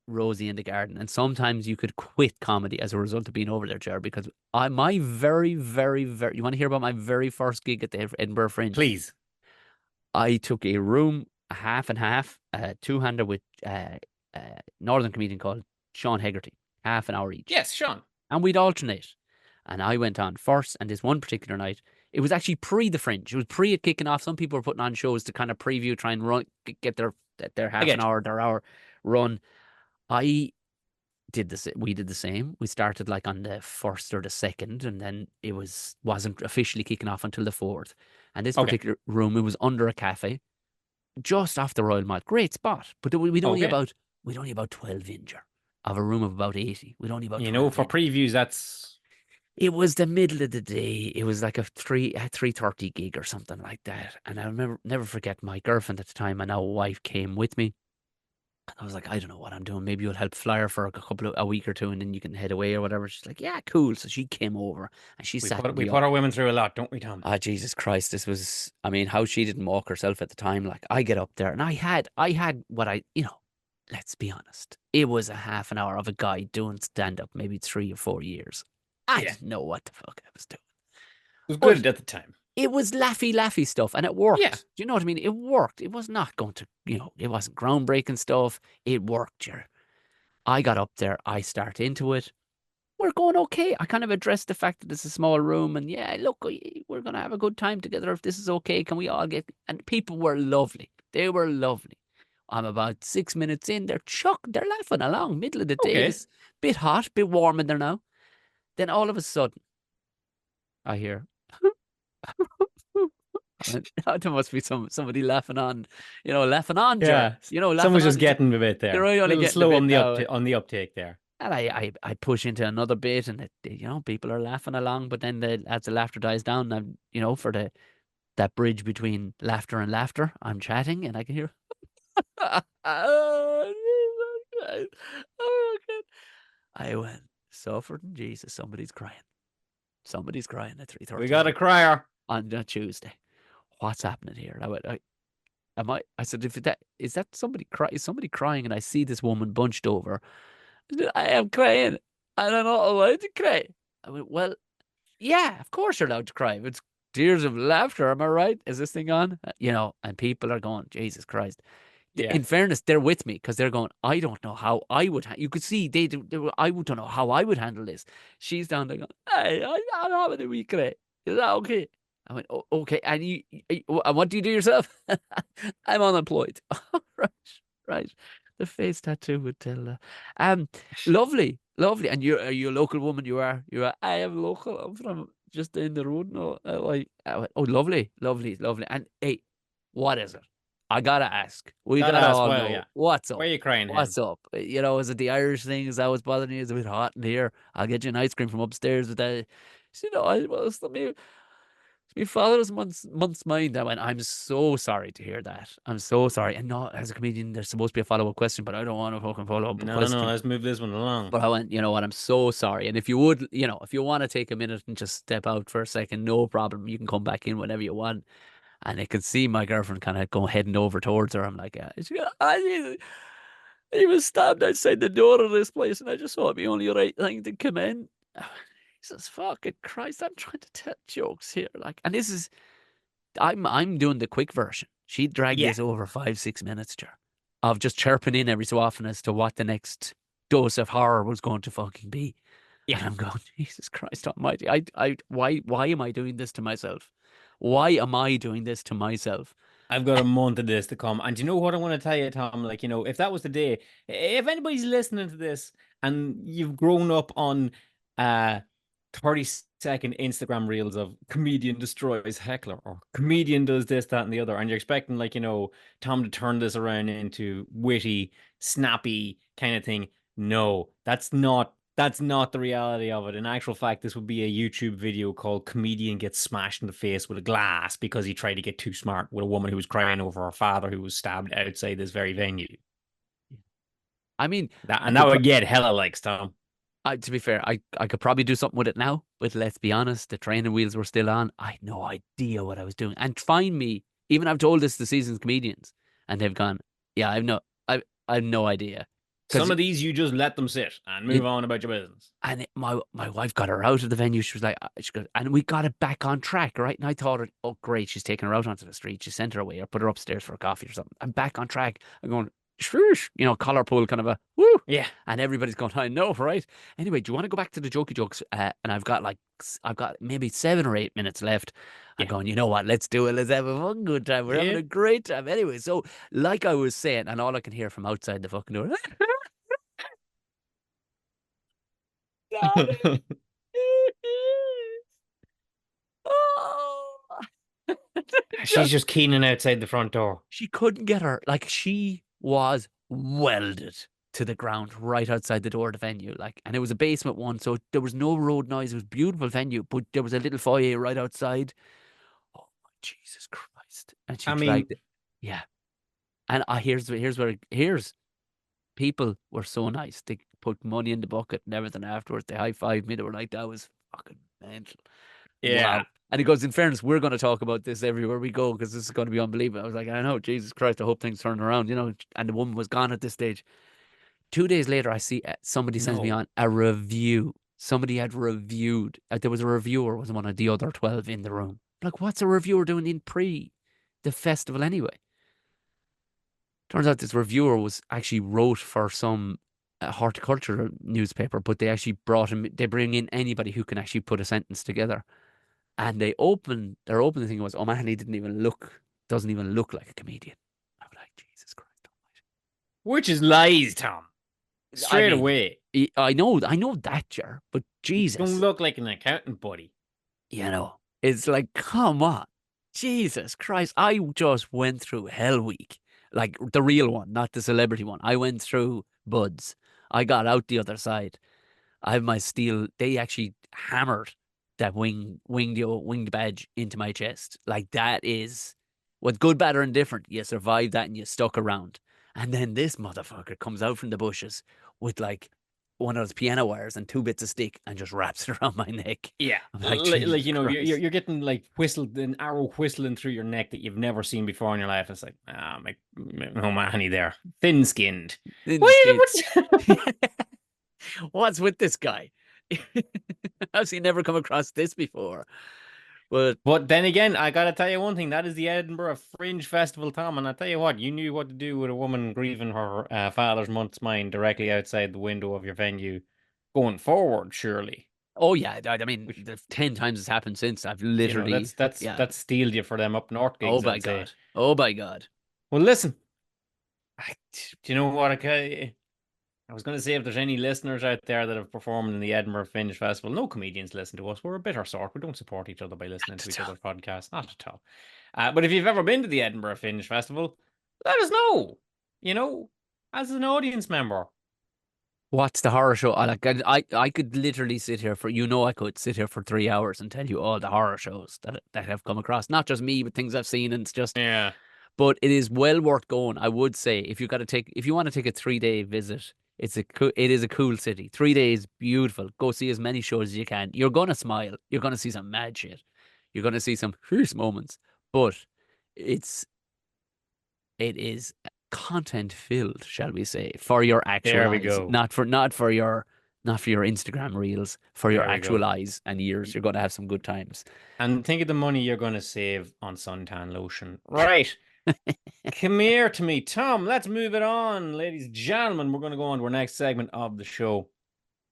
Rosie in the Garden. And sometimes you could quit comedy as a result of being over there, Jar, because my very, very, very, you want to hear about my very first gig at the Edinburgh Fringe?
Please.
I took a room, a half and half, two-hander with Northern comedian called Sean Hegarty, half an hour each.
Yes, Sean.
And we'd alternate. And I went on first, and this one particular night, it was actually pre the Fringe. It was pre it kicking off. Some people were putting on shows to kind of preview, try and run, get their
I
half an
get you.
hour, their hour run. I we did the same. We started like on the first or the second, and then it wasn't officially kicking off until the fourth. And this
Okay.
particular room, it was under a cafe, just off the Royal Mile. Great spot, but
Okay.
we'd only about 12 inch of a room of about 80. We'd only about
You know,
12
for
in.
previews, that's
It was the middle of the day. It was like a 3:30 gig or something like that. And I remember never forget my girlfriend at the time and now wife came with me. I was like, I don't know what I'm doing. Maybe you'll help fly her for a week or two, and then you can head away or whatever. She's like, yeah, cool. So she came over and she sat
we
me
put
up.
our women through a lot, don't we, Tom?
Ah, Jesus Christ, this was. I mean, how she didn't walk herself at the time. Like I get up there, and I had what let's be honest, it was a half an hour of a guy doing stand up, maybe 3 or 4 years. I
Yeah.
didn't know what the fuck I was doing,
It was
but
good at the time.
it was laughy stuff, and it
Yeah.
worked. Do you know what I mean? It worked. It was not going to, it wasn't groundbreaking stuff. It worked, Jer. I got up there, I start into it. We're going okay. I kind of addressed the fact that it's a small room, and yeah, look, we're going to have a good time together. If this is okay, can we all get? And people were lovely. They were lovely. I'm about 6 minutes in. They're laughing along. Middle of the day.
Okay.
This bit hot, bit warm in there now. Then all of a sudden, I hear. There must be somebody laughing on, laughing on, Ger.
Yeah.
Laughing
Someone's
on
just
each other.
getting a bit
They're
there.
only
A little
getting a
slow
bit now.
on the uptake there.
And I push into another bit, and people are laughing along, but then as the laughter dies down, I'm, for that bridge between laughter and laughter, I'm chatting, and I can hear, Right. Oh, God. I went, suffered in Jesus. Somebody's crying. Somebody's crying at
We
3:30
got a crier.
on a Tuesday. What's happening here? I went, I said, if that is that somebody is somebody crying and I see this woman bunched over. I am crying. And I'm not allowed to cry. I went, well, yeah, of course you're allowed to cry. It's tears of laughter. Am I right? Is this thing on? And people are going, Jesus Christ.
Yeah.
In fairness, they're with me because they're going, I don't know how I would. You could see I don't know how I would handle this. She's down there going, hey, I'm having a wee cry. Is that okay? I went, oh, okay. And and what do you do yourself? I'm unemployed. Right, right. The face tattoo would tell that. Lovely, lovely. And are you a local woman? You are. I am local. I'm from just down the road. No, I went, oh, lovely, lovely, lovely. And hey, what is it? I gotta ask. We
Gotta
gotta
ask,
all
well,
know
yeah.
what's up.
Where are you crying, hen?
What's up? Is it the Irish thing? Is that what's bothering you? Is it a bit hot in here? I'll get you an ice cream from upstairs with that. It's my father's month's mind. I went, I'm so sorry to hear that. I'm so sorry. And not as a comedian, there's supposed to be a follow-up question, but I don't want a fucking follow-up
No,
question.
let's move this one along.
But I went, you know what? I'm so sorry. And if you would, if you want to take a minute and just step out for a second, no problem. You can come back in whenever you want. And I could see my girlfriend kind of go heading over towards her. I'm like, he was stabbed outside the door of this place, and I just thought it'd be only right thing to come in. Jesus fucking Christ! I'm trying to tell jokes here, and this is, I'm doing the quick version. She dragged
Yeah.
this over 5-6 minutes, of just chirping in every so often as to what the next dose of horror was going to fucking be.
Yeah.
And I'm going, Jesus Christ Almighty! Why am I doing this to myself? Why am I doing this to myself?
I've got a month of this to come. And you know what I want to tell you, Tom? Like, if that was the day, if anybody's listening to this and you've grown up on 30-second Instagram reels of comedian destroys heckler or comedian does this, that, and the other, and you're expecting, Tom to turn this around into witty, snappy kind of thing. No, that's not the reality of it. In actual fact, this would be a YouTube video called Comedian Gets Smashed in the Face with a Glass because he tried to get too smart with a woman who was crying over her father who was stabbed outside this very venue.
I mean,
that would get hella likes, Tom.
to be fair, I could probably do something with it now, but let's be honest, the training wheels were still on. I had no idea what I was doing. And find me, even I've told this to seasoned comedians, and they've gone, yeah, I've no idea.
Some of these you just let them sit and move on about your business.
And my wife got her out of the venue. She was like, and we got it back on track, right? And I thought, oh great, she's taking her out onto the street. She sent her away or put her upstairs for a coffee or something. I'm back on track. I'm going, swoosh, collar pull, kind of a woo.
Yeah.
And everybody's going, I know, right? Anyway, do you want to go back to the jokey jokes? And I've got maybe 7 or 8 minutes left. I'm going, you know what? Let's do it. Let's have a fun good time. We're having a great time. Anyway, so like I was saying, and all I can hear from outside the fucking door. Oh.
She's just keening outside the front door.
She couldn't get her. She was welded to the ground right outside the door of the venue. And it was a basement one, so there was no road noise. It was a beautiful venue, but there was a little foyer right outside. Oh, Jesus Christ. And she dragged it. Yeah. And here's people were so nice. They put money in the bucket and everything afterwards. They high-fived me. They were like, that was fucking mental.
Yeah.
Wow. And he goes, in fairness, we're going to talk about this everywhere we go because this is going to be unbelievable. I was like, I know, Jesus Christ, I hope things turn around, And the woman was gone at this stage. 2 days later, I see somebody sends me on a review. Somebody had reviewed. There was a reviewer, was one of the other 12 in the room. Like, what's a reviewer doing in the festival anyway? Turns out this reviewer was actually wrote for some horticulture newspaper, but they actually they bring in anybody who can actually put a sentence together. And their opening thing was, oh man, he doesn't even look like a comedian. I'm like, Jesus Christ Almighty.
Which is lies, Tom. Straight away.
I know that, Ger, but Jesus.
You don't look like an accountant, buddy.
It's like, come on. Jesus Christ. I just went through Hell Week. Like the real one, not the celebrity one. I went through Buds. I got out the other side. I have my steel. They actually hammered that winged badge into my chest. Like that is what good, bad, or indifferent. You survived that and you stuck around. And then this motherfucker comes out from the bushes with like one of those piano wires and 2 bits of stick and just wraps it around my neck.
Yeah,
I'm like, Jesus
you know,
Christ.
you're getting like whistled, an arrow whistling through your neck that you've never seen before in your life. It's like, no man, there, thin skinned.
Thin skin.
What's
What's with this guy? How's he never come across this before?
But then again, I gotta tell you one thing. That is the Edinburgh Fringe Festival, Tom. And I tell you what, you knew what to do with a woman grieving her father's month's mind directly outside the window of your venue going forward, surely.
Oh yeah, I mean, the 10 times it's happened since. I've literally,
that's steeled you for them up north
oh
gigs,
my
I'd say.
God. Oh my God.
Well, listen, do you know what? I was going to say, if there's any listeners out there that have performed in the Edinburgh Fringe Festival, no comedians listen to us. We're a bitter sort. We don't support each other by listening to each other's podcasts. Not at all. But if you've ever been to the Edinburgh Fringe Festival, let us know. You know, as an audience member.
What's the horror show? I could literally sit here for, I could sit here for 3 hours and tell you all the horror shows that have come across. Not just me, but things I've seen, and it's just,
Yeah.
but it is well worth going. I would say if you want to take a 3-day visit, it is a cool city. 3 days, beautiful. Go see as many shows as you can. You're gonna smile. You're gonna see some mad shit. You're gonna see some fierce moments. But it's it is content filled, shall we say, for your actual
There we
eyes,
go.
not for your Instagram reels, for your
There we
actual
go.
eyes and ears. You're gonna have some good times.
And think of the money you're going to save on suntan lotion. Right. Come here to me, Tom. Let's move it on, ladies and gentlemen. We're going to go on to our next segment of the show.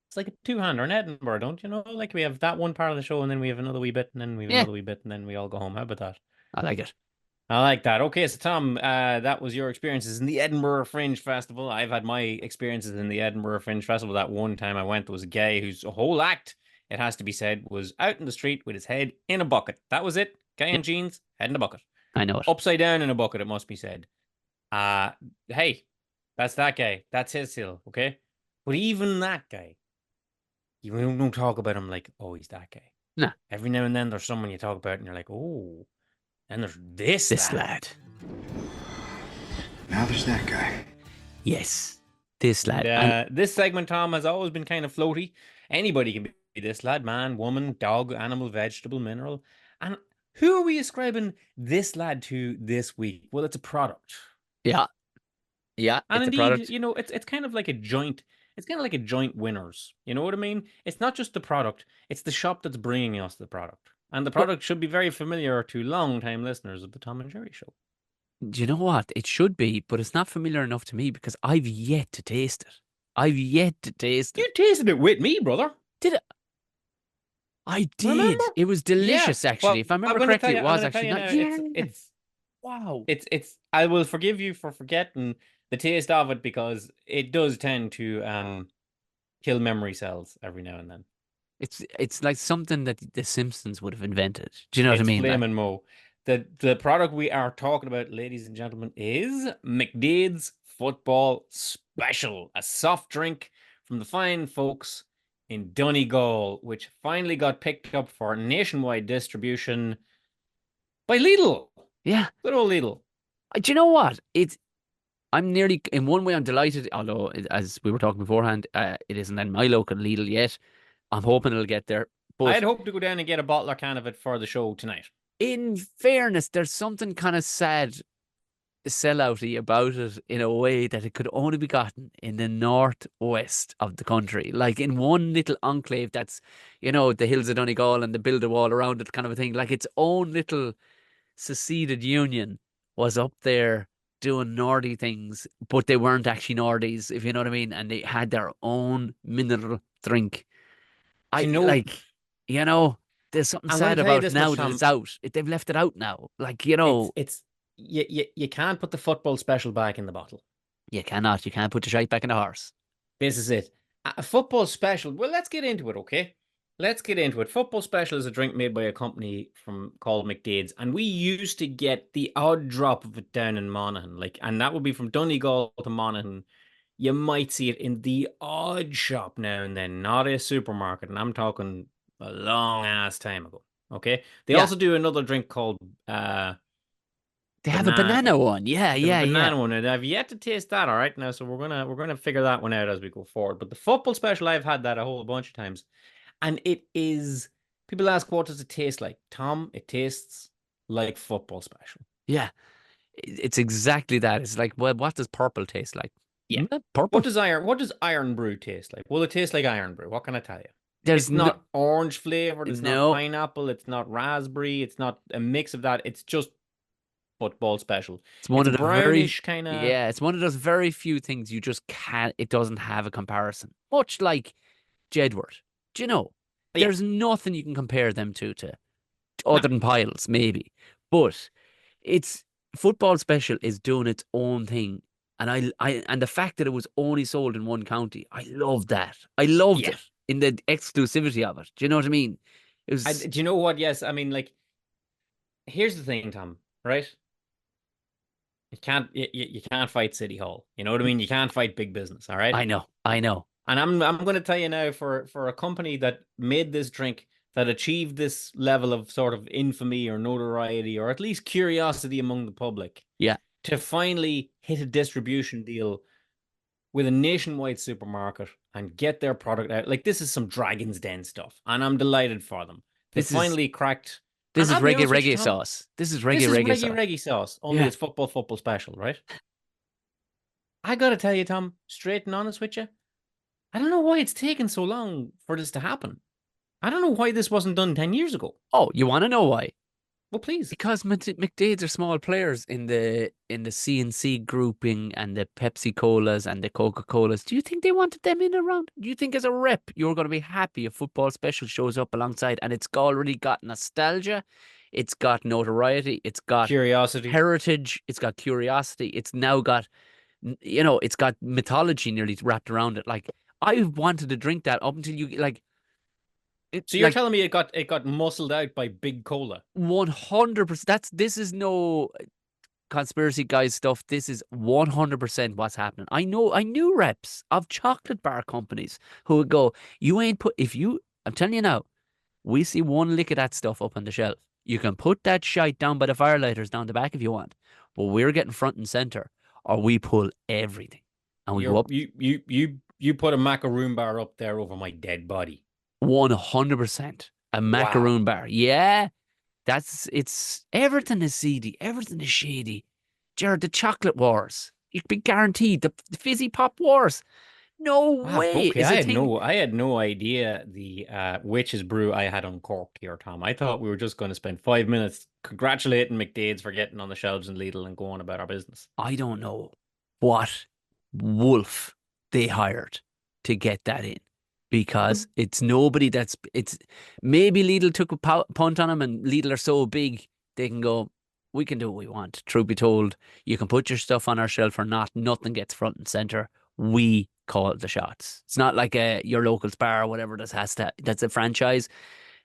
It's like a two-hander in Edinburgh, don't you know? Like we have that one part of the show, and then we have another wee bit, and then we have
Yeah,
another wee bit, and then we all go home. How about that?
I like it.
I like that. Okay, so Tom, that was your experiences in the Edinburgh Fringe Festival. I've had my experiences in the Edinburgh Fringe Festival. That one time I went, there was a guy whose whole act, it has to be said, was out in the street with his head in a bucket. That was it. Guy
Yeah,
in jeans, head in a bucket.
I know it.
Upside down in a bucket, it must be said. Hey, that's that guy. That's his hill, okay? But even that guy, you don't talk about him like, oh, he's that guy.
Nah,
Every now and then there's someone you talk about and you're like, oh, and there's this
lad.
Now there's that guy.
Yes, this lad.
This segment, Tom, has always been kind of floaty. Anybody can be this lad, man, woman, dog, animal, vegetable, mineral. And who are we ascribing this lad to this week? Well, it's a product.
Yeah,
And
it's
indeed,
a product.
you know, it's kind of like a joint. It's kind of like a joint winners. You know what I mean? It's not just the product; it's the shop that's bringing us the product, and the
But
product should be very familiar to long-time listeners of the Tom and Jerry Show.
do you know what? It should be, but it's not familiar enough to me because I've yet to taste it. I've yet to taste
You
it.
tasted it with me, brother.
Did it? I did.
Remember?
It was delicious,
Yeah.
actually.
Well,
If I
I'm
remember
going to tell
correctly,
you.
it
I'm
was
going to tell
actually
you
not.
now.
Yeah.
It's
Wow.
it's. I will forgive you for forgetting the taste of it because it does tend to kill memory cells every now and then.
It's like something that the Simpsons would have invented. Do you know what I
It's
mean? Like,
flaming mo. The product we are talking about, ladies and gentlemen, is McDade's Football Special, a soft drink from the fine folks in Donegal, which finally got picked up for nationwide distribution by Lidl.
yeah.
Good old Lidl.
Do you know what? I'm nearly, in one way, I'm delighted. Although, as we were talking beforehand, it isn't in my local Lidl yet. I'm hoping it'll get there.
I
But
had hoped to go down and get a bottle or can of it for the show tonight.
in fairness, there's something kind of sad, sellouty about it in a way that it could only be gotten in the northwest of the country, like in one little enclave that's, the hills of Donegal and the build a wall around it kind of a thing. Like its own little seceded union was up there doing Nordy things, but they weren't actually Nordies, if you know what I mean, and they had their own mineral drink.
Do
I
you know?
like, there's something
I'm going
sad
to tell you
about
this
now
much,
that
Tom.
it's out. They've left it out now. Like,
It's you can't put the football special back in the bottle.
you cannot. You can't put the shite back in the horse.
This is it. A football special. Well, let's get into it, okay? Let's get into it. Football special is a drink made by a company called McDade's, and we used to get the odd drop of it down in Monaghan, and that would be from Donegal to Monaghan. You might see it in the odd shop now and then, not a supermarket, and I'm talking a long ass time ago. Okay, they
Yeah.
also do another drink called
They have a banana one. Yeah,
They have a
yeah, yeah.
banana one, and I've yet to taste that. All right, now, so we're gonna figure that one out as we go forward. But the football special, I've had that a whole bunch of times, and it is. People ask, what does it taste like? Tom, it tastes like football special.
Yeah. It's exactly that. It's like, well, what does purple taste like?
Yeah.
Purple.
What does Iron Brew taste like? Well, it tastes like Iron Brew. What can I tell you?
There's
It's not orange flavored, it's not
no.
pineapple, it's not raspberry, it's not a mix of that. It's just football special.
It's one
It's
of the very,
brownish kind of.
yeah, it's one of those very few things you just can't, it doesn't have a comparison. Much like Jedward. Do you know?
Yeah.
There's nothing you can compare them to
No.
other than Piles, maybe. But it's football special is doing its own thing. And and the fact that it was only sold in one county, I loved that. I loved
Yeah.
it in the exclusivity of it. Do you know what I mean? It was,
Do you know what? Yes, I mean, like, here's the thing, Tom. Right? You can't fight City Hall. You know what I mean? You can't fight big business. All right.
I know, I know.
And I'm going to tell you now, for a company that made this drink, that achieved this level of sort of infamy or notoriety or at least curiosity among the public,
Yeah.
to finally hit a distribution deal with a nationwide supermarket and get their product out. Like, this is some Dragon's Den stuff, and I'm delighted for them. They
This is
finally cracked.
this
And
is
I'll be
reggae
honest with you,
reggae
Tom,
sauce. This is
this
reggae
is
reggae sauce.
reggae sauce, only
Yeah.
it's football special, right? I gotta tell you, Tom, straight and honest with you, I don't know why it's taken so long for this to happen. I don't know why this wasn't done 10 years ago.
Oh, you want to know why?
Well, please.
Because McDade's are small players in the C&C grouping and the Pepsi Colas and the Coca Colas. Do you think they wanted them in around? Do you think as a rep you're going to be happy if football special shows up alongside and it's already got nostalgia, it's got notoriety, it's got
Curiosity.
heritage, it's got curiosity, it's now got it's got mythology nearly wrapped around it. Like I wanted to drink that up until you like.
So you're telling me it got muscled out by Big Cola?
100%. This is no conspiracy guys stuff. This is 100% what's happening. I knew reps of chocolate bar companies who would go, you ain't put, I'm telling you now, we see one lick of that stuff up on the shelf. You can put that shite down by the firelighters down the back if you want, but we're getting front and center, or we pull everything and we go up.
You put a macaroon bar up there over my dead body.
100%. A macaroon bar. Yeah. It's everything is seedy, everything is shady. Jared, the chocolate wars. You can be guaranteed the fizzy pop wars. No way.
Okay, I had no idea the witch's brew I had uncorked here, Tom. I thought we were just going to spend 5 minutes congratulating McDade's for getting on the shelves in Lidl and going about our business.
I don't know what wolf they hired to get that in. Because it's nobody it's maybe Lidl took a punt on them and Lidl are so big they can go, we can do what we want. Truth be told, you can put your stuff on our shelf or not. Nothing gets front and center. We call the shots. It's not like your local Spar or whatever that's a franchise.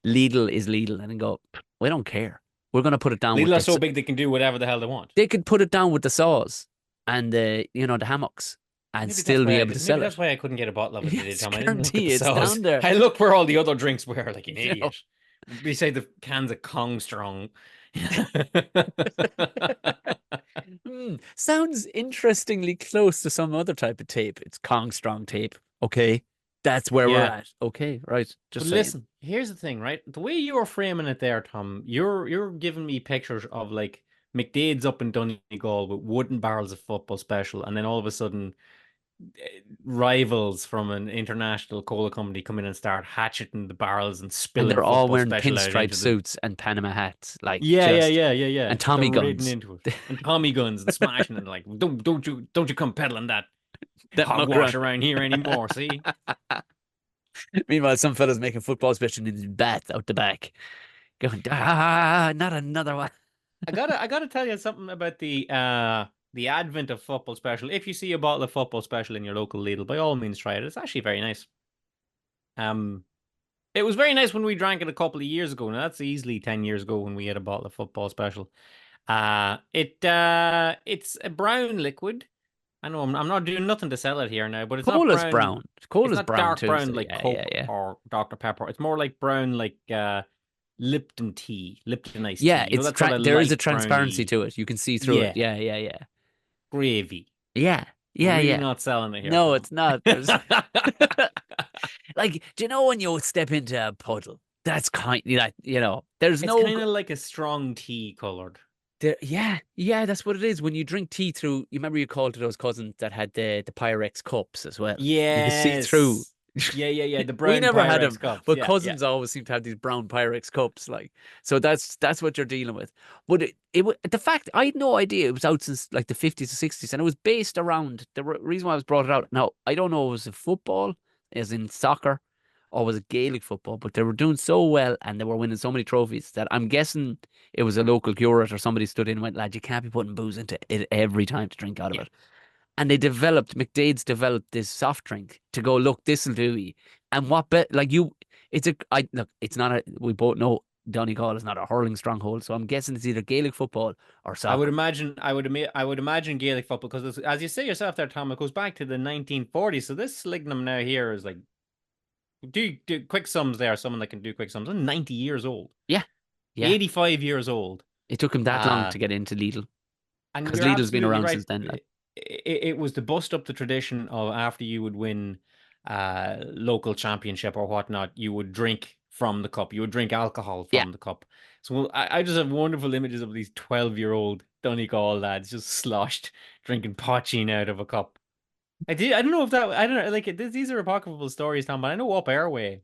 Lidl is Lidl and they go, we don't care. We're going to put it down.
Lidl are so big they can do whatever the hell they want.
They could put it down with the saws and the hammocks. And
Maybe
still be able to sell it.
That's why I couldn't get a bottle of it today, Tom. I didn't look at the
it's
sauce.
down there.
I look where all the other drinks were, like an idiot. Beside the cans of Kong Strong.
Sounds interestingly close to some other type of tape. It's Kong Strong tape. Okay. That's where we're at. Okay, right. Just
listen, here's the thing, right? The way you were framing it there, Tom, you're giving me pictures of like McDade's up in Donegal with wooden barrels of football special, and then all of a sudden rivals from an international cola company come in and start hatcheting the barrels and spilling.
And they're all wearing pinstripe suits and Panama hats, like
yeah.
And Tommy guns
into it. And Tommy guns and smashing and like don't you come peddling that hogwash around here anymore. See.
Meanwhile, some fellas making football special in his bath out the back, going not another one.
I gotta tell you something about the advent of football special. If you see a bottle of football special in your local Lidl, by all means try it. It's actually very nice. It was very nice when we drank it a couple of years ago. Now that's easily 10 years ago when we had a bottle of football special. It's a brown liquid. I know I'm not doing nothing to sell it here now, but it's
Cola's
not
brown. Cola's
not
brown
dark
too,
brown
so
like
yeah,
Coke
yeah.
or Dr. Pepper. It's more like brown like Lipton tea, Lipton iced tea.
Yeah,
You know, that sort of
there is a
light
transparency
browny.
to it. You can see through it.
Yeah,
Yeah, yeah, yeah.
gravy.
Yeah,
You're
yeah,
really
yeah.
not selling it here,
No,
Tom.
it's not. There's like, do you know when you step into a puddle? That's kind of like, there's
It's
no
kind of like a strong tea colored.
yeah, yeah, that's what it is. When you drink tea through, you remember you called to those cousins that had the Pyrex cups as well. You could see through.
Yes. Yeah. The
We
brown
never had
Pyrex
them,
cups.
but
Yeah.
cousins always seem to have these brown Pyrex cups. Like, so that's what you're dealing with. But the fact I had no idea it was out since like the 50s or 60s, and it was based around the reason why I was brought it out. Now I don't know, was it football, as in soccer, or was it Gaelic football? But they were doing so well and they were winning so many trophies that I'm guessing it was a local curate or somebody stood in and went, lad, you can't be putting booze into it every time to drink out of
Yeah.
it. And McDade's developed this soft drink to go, look, this'll do you. And what bet, like look, it's not we both know Donegal is not a hurling stronghold. So I'm guessing it's either Gaelic football or
I would
soccer.
imagine, I would imagine Gaelic football because, as you say yourself there, Tom, it goes back to the 1940s. So this Lignum now here is like, do quick sums there. Someone that can do quick sums. I'm 90 years old,
Yeah. Yeah.
85 years old.
It took him that long
Uh,
to get into Lidl
and
because
you're
Lidl's been
absolutely
around
right.
since then. Like.
It was to bust up the tradition of after you would win local championship or whatnot, you would drink from the cup. You would drink alcohol
Yeah.
from the cup. So I just have wonderful images of these 12-year-old Donegal lads just sloshed drinking poaching out of a cup. I don't know if that. I don't know. Like these are apocryphal stories, Tom. But I know up Airway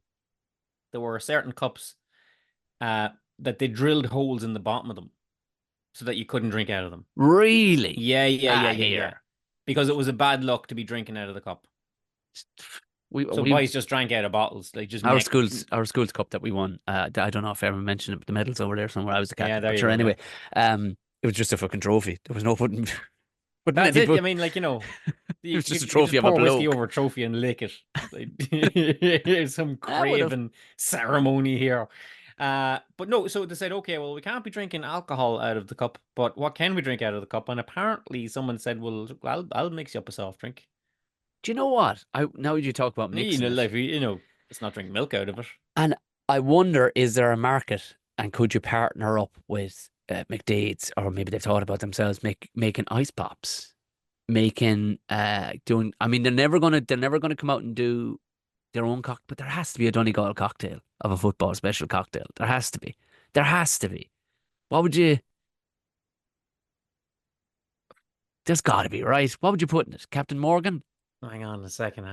there were certain cups that they drilled holes in the bottom of them so that you couldn't drink out of them.
Really?
Yeah.
Here.
Because it was a bad luck to be drinking out of the cup. So boys just drank out of bottles, like just
our school's cup that we won. I don't know if I ever mentioned it, but the medals over there somewhere. I was a captain,
there
but
you
sure.
go,
Anyway, it was just a fucking trophy. There was no putting
That's
any.
it. I mean, like,
it
you
was just a
could just
trophy of a
pour whiskey
bloke.
over a trophy and lick it. Like, some craven ceremony here. But no, so they said, okay, well, we can't be drinking alcohol out of the cup, but what can we drink out of the cup? And apparently someone said, well, I'll mix you up a soft drink.
Do you know what? Now you talk about mixing
Like, let's not drink milk out of it.
and I wonder, is there a market, and could you partner up with McDade's, or maybe they've thought about themselves making ice pops, doing. I mean, they're never gonna come out and do their own cocktail, but there has to be a Donegal cocktail of a football special cocktail. There has to be. There has to be. What would you? There's got to be, right? What would you put in it? Captain Morgan?
Hang on a second.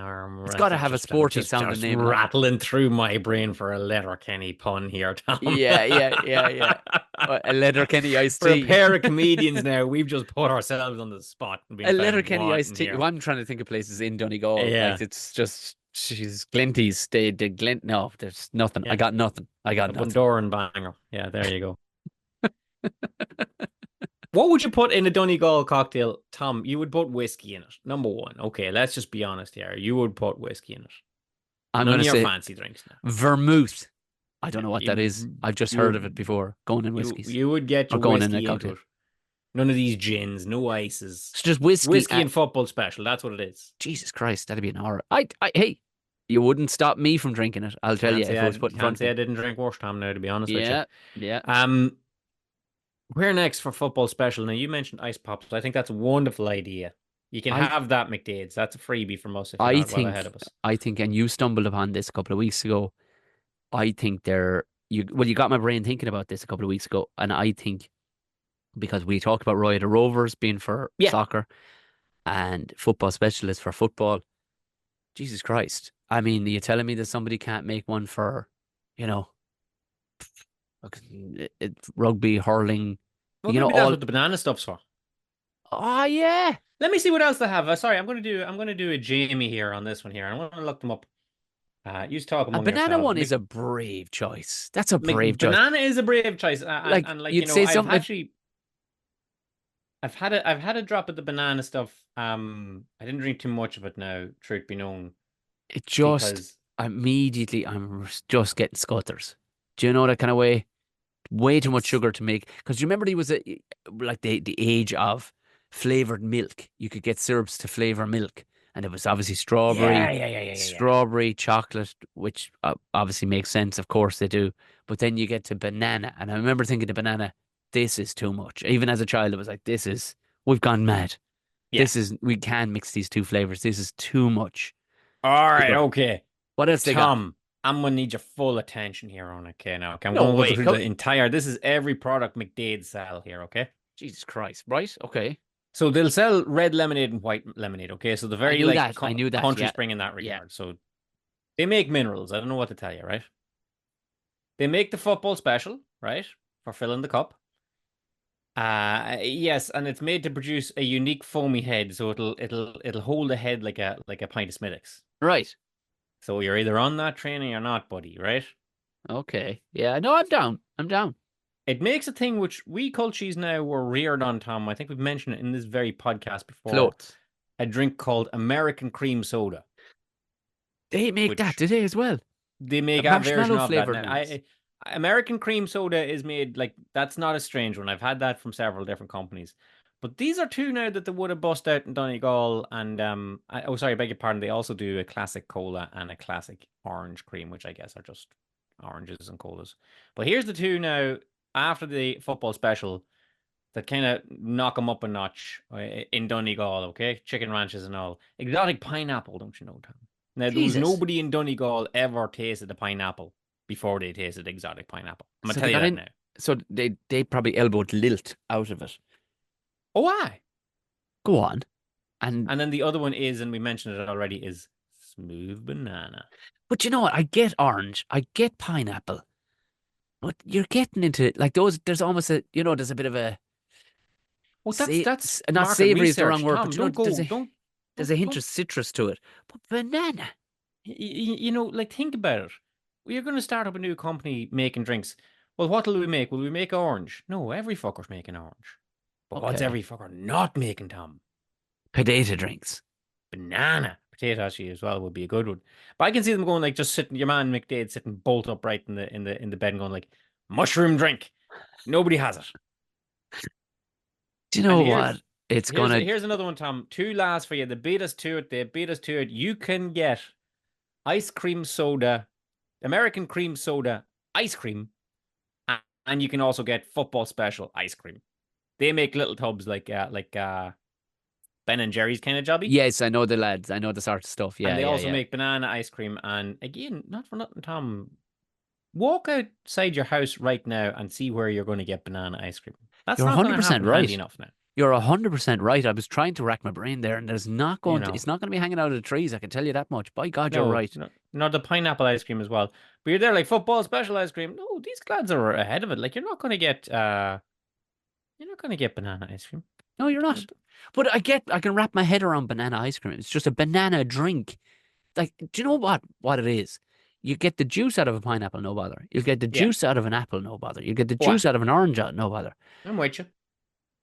It's got to have a sporty sounding
just
name.
rattling through my brain for a Letterkenny pun here, Tom.
Yeah. A Letterkenny iced
For
tea.
a pair of comedians now, we've just put ourselves on the spot. And been
A Letterkenny iced tea.
here.
Well, I'm trying to think of places in Donegal.
Yeah.
Like, it's just, she's Glinties. They Glint. No, there's nothing.
Yeah.
I got nothing.
A Bundoran banger. Yeah, there you go. What would you put in a Donegal cocktail, Tom? You would put whiskey in it. Number one. Okay, let's just be honest here. You would put whiskey in it.
I'm
None
going
of
to
your
say
fancy drinks now.
vermouth. I don't know what that is. I've just heard of it before. Going in whiskeys.
You would get your
going
whiskey
in a cocktail.
into it. None of these gins, no ices.
It's just whiskey
and football special. That's what it is.
Jesus Christ, that'd be an hour. Hey, you wouldn't stop me from drinking it. I'll tell you if I was put in front of me.
I didn't drink worse, Tom, now, to be honest with you.
Yeah.
Where next for football special? Now, you mentioned ice pops. I think that's a wonderful idea. You can have that, McDade's. That's a freebie from us if you're not well ahead of us.
I think, and you stumbled upon this a couple of weeks ago. I think you got my brain thinking about this a couple of weeks ago, and I think because we talked about Roy the Rovers being for soccer and football specialists for football. Jesus Christ. I mean, are you telling me that somebody can't make one for, rugby, hurling?
Well, maybe that's what the banana stuff's for.
Oh yeah.
Let me see what else they have. Sorry, I'm going to do a Jamie here on this one here. I want to look them up. You talk among
yourselves. A banana one is a brave choice. That's a brave choice.
Banana is a brave choice. And
you'd say something.
I've had a drop of the banana stuff. I didn't drink too much of it now, truth be known.
It just immediately I'm just getting scutters. Do you know that kind of way? Way too much sugar to make. Because you remember he was the age of flavored milk. You could get syrups to flavor milk. and it was obviously
Yeah.
strawberry chocolate, which obviously makes sense. Of course they do. But then you get to banana, and I remember thinking to banana, this is too much. Even as a child, it was like, we've gone mad.
Yeah.
We can mix these two flavors. This is too much.
All right,
Sugar.
okay.
What else they got?
Tom, I'm gonna need your full attention here on it, okay? Now, okay, I'm
No
gonna
way.
go through the entire. This is every product McDade sell here, okay?
Jesus Christ. Right? Okay.
So they'll sell red lemonade and white lemonade, okay? So the
I
very
knew
like
that. I knew that.
country
Yeah.
spring in that
Yeah.
regard. So they make minerals. I don't know what to tell you, right? They make the football special, right? For filling the cup. Yes, and it's made to produce a unique foamy head, so it'll hold the head like a pint of Smithwick's.
Right.
So you're either on that train or you're not, buddy, right?
Okay. Yeah. No, I'm down. I'm down.
It makes a thing which we cultures now were reared on, Tom. I think we've mentioned it in this very podcast before.
Floats.
A drink called American cream soda.
They make that today as well.
They make
a
a version of that.
flavored
Now, American cream soda is made like that's not a strange one. I've had that from several different companies. But these are two now that they would have bust out in Donegal, and sorry, I beg your pardon. They also do a classic cola and a classic orange cream, which I guess are just oranges and colas. But here's the two now after the football special that kind of knock them up a notch in Donegal. Okay, chicken ranches and all. Exotic pineapple, don't you know, Tom? Now there was
Jesus.
nobody in Donegal ever tasted a pineapple before they tasted exotic pineapple. I'm gonna
So
tell
they
you
got
that
in-
now.
So they probably elbowed lilt out of it.
Oh, why?
Go on. And
then the other one is, and we mentioned it already, is smooth banana.
but you know what? I get orange. I get pineapple. But you're getting into like those. There's almost there's a bit of a.
Well, that's
not
market
savory is the
research,
wrong word,
Tom.
but
Don't go.
there's a hint of citrus to it. But banana.
Like think about it. We're going to start up a new company making drinks. Well, what will we make? Will we make orange? No, every fucker's making orange. But what's
Okay.
every fucker not making, Tom?
Potato drinks.
Banana. Potato actually as well would be a good one. But I can see them going like just sitting, your man McDade sitting bolt upright in the bed and going like, mushroom drink. Nobody has it.
Do you know what?
Here's another one, Tom. Two last for you. They beat us to it. You can get ice cream soda, American cream soda ice cream, and you can also get football special ice cream. They make little tubs like Ben and Jerry's kind of jobby.
Yes, I know the lads. I know the sort of stuff. Yeah,
and they also
yeah.
make banana ice cream. And again, not for nothing, Tom. Walk outside your house right now and see where you're going to get banana ice cream. That's
You're
not going to
100%
happen
right.
handy enough now.
You're 100% right. I was trying to rack my brain there, and there's not going
You know.
it's not going to be hanging out of the trees. I can tell you that much. By God,
No,
you're right.
No, the pineapple ice cream as well. But you're there like football special ice cream. No, these lads are ahead of it. Like you're not going to get banana ice cream.
No, you're not. But I can wrap my head around banana ice cream. It's just a banana drink. Like, do you know what it is? You get the juice out of a pineapple, no bother. You get the juice out of an apple, no bother. You get the juice out of an orange, no bother.
I'm with you.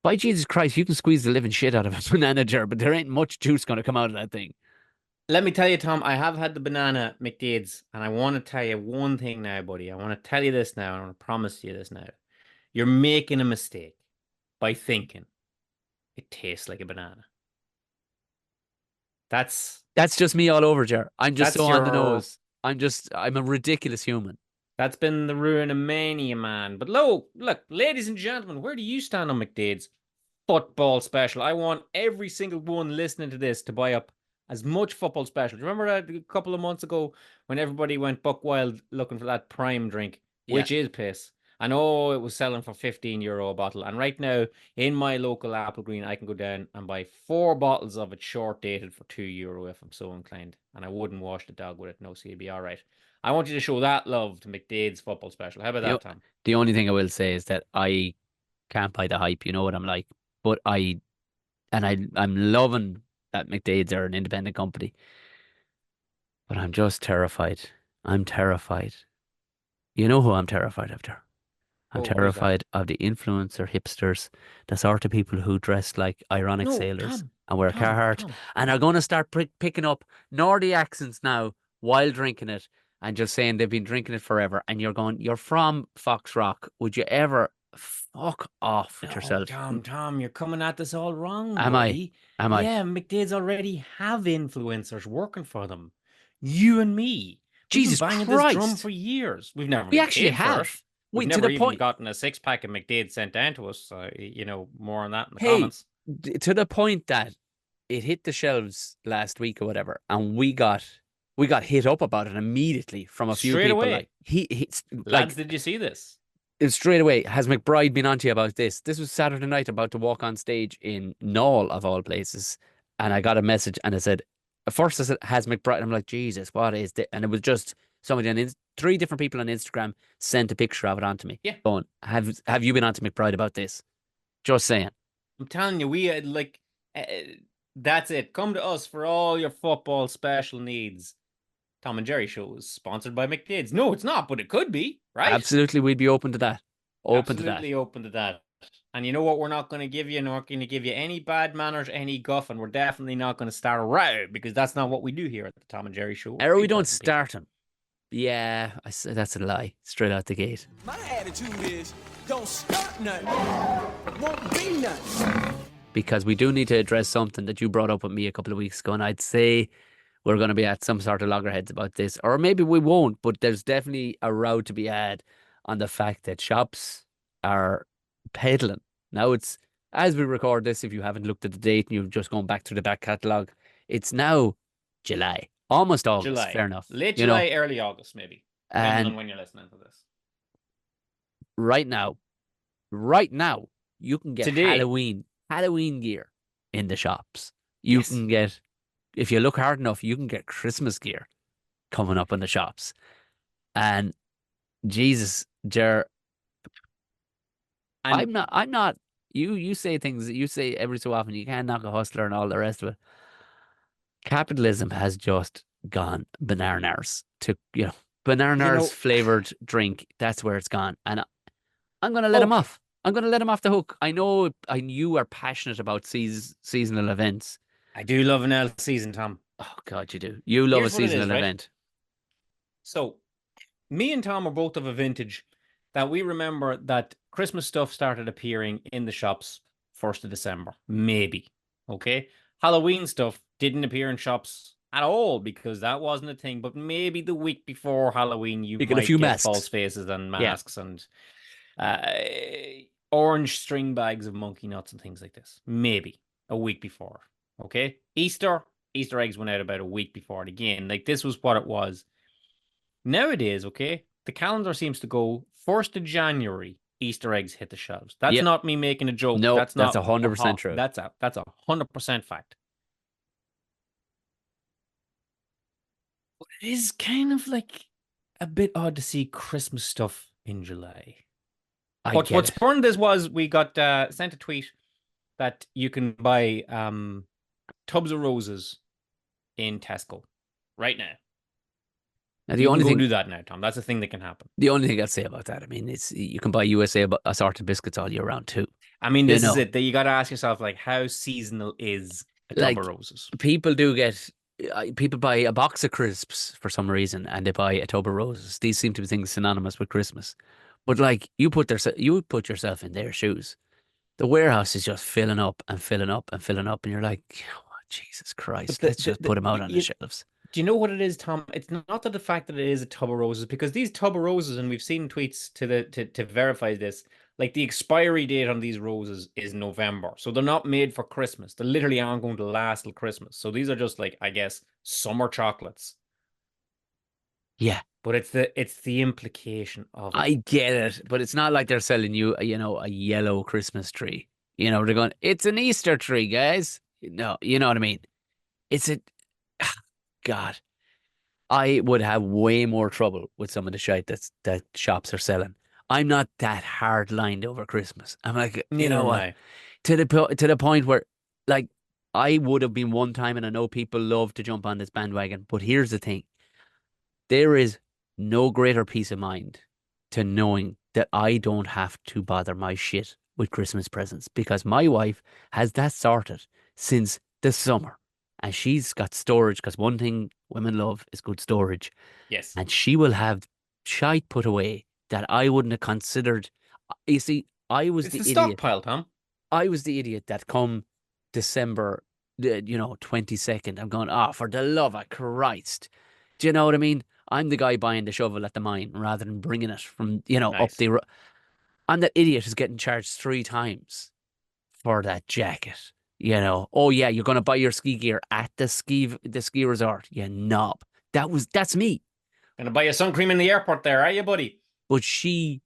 By Jesus Christ, you can squeeze the living shit out of a banana jar, but there ain't much juice going to come out of that thing.
Let me tell you, Tom, I have had the banana McDades, and I want to tell you one thing now, buddy. I want to tell you this now, and I want to promise you this now. You're making a mistake by thinking it tastes like a banana. That's
just me all over, Jar. I'm just so on the nose.
nose.
I'm a ridiculous human.
That's been the ruin of many a man. But look, ladies and gentlemen, where do you stand on McDade's football special? I want every single one listening to this to buy up as much football special. Do you remember that a couple of months ago when everybody went buck wild looking for that prime drink, which is piss? And it was selling for €15 a bottle. And right now, in my local Apple Green, I can go down and buy 4 bottles of it short dated for €2 if I'm so inclined. And I wouldn't wash the dog with it. No, so you'd be all right. I want you to show that love to McDade's football special. How about that, Tom?
The only thing I will say is that I can't buy the hype. You know what I'm like. But I'm loving that McDade's are an independent company. But I'm just terrified. I'm terrified. You know who I'm terrified of, there? I'm terrified of the influencer hipsters, the sort of people who dress like ironic sailors and wear Carhartt and are going to start picking up Nordy accents now while drinking it and just saying they've been drinking it forever. And you're from Fox Rock. Would you ever Fuck off with
Oh,
yourself.
Tom, you're coming at this all wrong,
Am I?
buddy.
Am I?
Yeah, McDade's already have influencers working for them. You and me. We've been
Jesus
banging this drum
Christ.
for years. We've never
We
been
actually
paid for it.
have.
We've
Wait, to
never
the
even
point.
gotten a 6-pack of McDade sent down to us. More on that in the
Hey,
comments.
to the point that it hit the shelves last week or whatever, and we got hit up about it immediately from a few
Straight
people.
away.
Like he's
Lads,
like
did you see this?
straight away. Has McBride been on to you about this? This was Saturday night, about to walk on stage in Knoll of all places, and I got a message and I said, at first I said, has McBride? And I'm like, Jesus, what is this? And it was just somebody on 3 different people on Instagram sent a picture of it onto me.
Yeah.
Going, have you been on to McBride about this? Just saying.
I'm telling you, we had that's it. Come to us for all your football special needs. Tom and Gerry show is sponsored by McDade's. No, it's not, but it could be, right?
Absolutely, we'd be open to that.
Absolutely open to that. And you know what? We're not going to give you, not going to give you any bad manners, any guff, and we're definitely not going to start a row because that's not what we do here at the Tom and Jerry show.
Or we don't start him. Yeah, that's a lie. Straight out the gate.
My attitude is, don't start nothing. Won't be nothing.
Because we do need to address something that you brought up with me a couple of weeks ago, and I'd say we're going to be at some sort of loggerheads about this, or maybe we won't, but there's definitely a row to be had on the fact that shops are peddling. Now it's, as we record this, if you haven't looked at the date and you've just gone back through the back catalogue, it's now July, almost August,
July.
fair enough.
Late July, early August, maybe. Depending on when you're listening to this.
Right now, you can get Halloween gear in the shops. You can get, if you look hard enough, you can get Christmas gear coming up in the shops. And Jesus, Ger, I'm not, you say things that you say every so often, you can't knock a hustler and all the rest of it. Capitalism has just gone bananas to, bananas flavored drink. That's where it's gone. And I'm going to let him off. I'm going to let him off the hook. I know you are passionate about seasonal events.
I do love an L season, Tom.
Oh, God, you do. You love a seasonal event.
So, me and Tom are both of a vintage that we remember that Christmas stuff started appearing in the shops 1st of December. Maybe. Okay? Halloween stuff didn't appear in shops at all because that wasn't a thing. But maybe the week before Halloween, you might get
masks.
false faces and masks and orange string bags of monkey nuts and things like this. Maybe a week before. Okay? Easter eggs went out about a week before it again. Like, this was what it was. Nowadays, okay, the calendar seems to go 1st of January, Easter eggs hit the shelves. That's not me making a joke.
No,
that's
100% true.
That's a 100% fact. But it is kind of like a bit odd to see Christmas stuff in July. What spurned this was we got sent a tweet that you can buy tubs of roses in Tesco right now.
Now, the only thing
do that now, Tom. That's a thing that can happen.
The only thing I'd say about that, I mean, it's you can buy USA assorted biscuits all year round too.
I mean, this is it. That you got to ask yourself, like, how seasonal is a tub of roses?
People buy a box of crisps for some reason, and they buy a tub of roses. These seem to be things synonymous with Christmas. But like, you put yourself in their shoes. The warehouse is just filling up and filling up and filling up, and you're like, oh, Jesus Christ, let's just put them out on the shelves.
Do you know what it is, Tom? It's not that the fact that it is a tub of roses, because these tub of roses, and we've seen tweets to verify this, like the expiry date on these roses is November. So they're not made for Christmas. They literally aren't going to last till Christmas. So these are just like, I guess, summer chocolates.
Yeah.
But it's the implication of it.
I get it, but it's not like they're selling you, a yellow Christmas tree. They're going, it's an Easter tree, guys. No, you know what I mean? God, I would have way more trouble with some of the shite that shops are selling. I'm not that hard lined over Christmas. I'm like, you know what? To the point where, like, I would have been one time, and I know people love to jump on this bandwagon. But here's the thing: there is no greater peace of mind to knowing that I don't have to bother my shit with Christmas presents, because my wife has that sorted since the summer. And she's got storage, because one thing women love is good storage.
Yes.
And she will have shite put away that I wouldn't have considered. You see, I was
It's
the
the
idiot.
stockpile, Tom.
I was the idiot that come December, 22nd, I'm going, oh, for the love of Christ. Do you know what I mean? I'm the guy buying the shovel at the mine rather than bringing it from, up
Nice.
the. I'm that idiot who's getting charged 3 times for that jacket. Oh yeah, you're gonna buy your ski gear at the ski resort. You knob. That's me.
Gonna buy you sun cream in the airport there, are you, buddy?
But she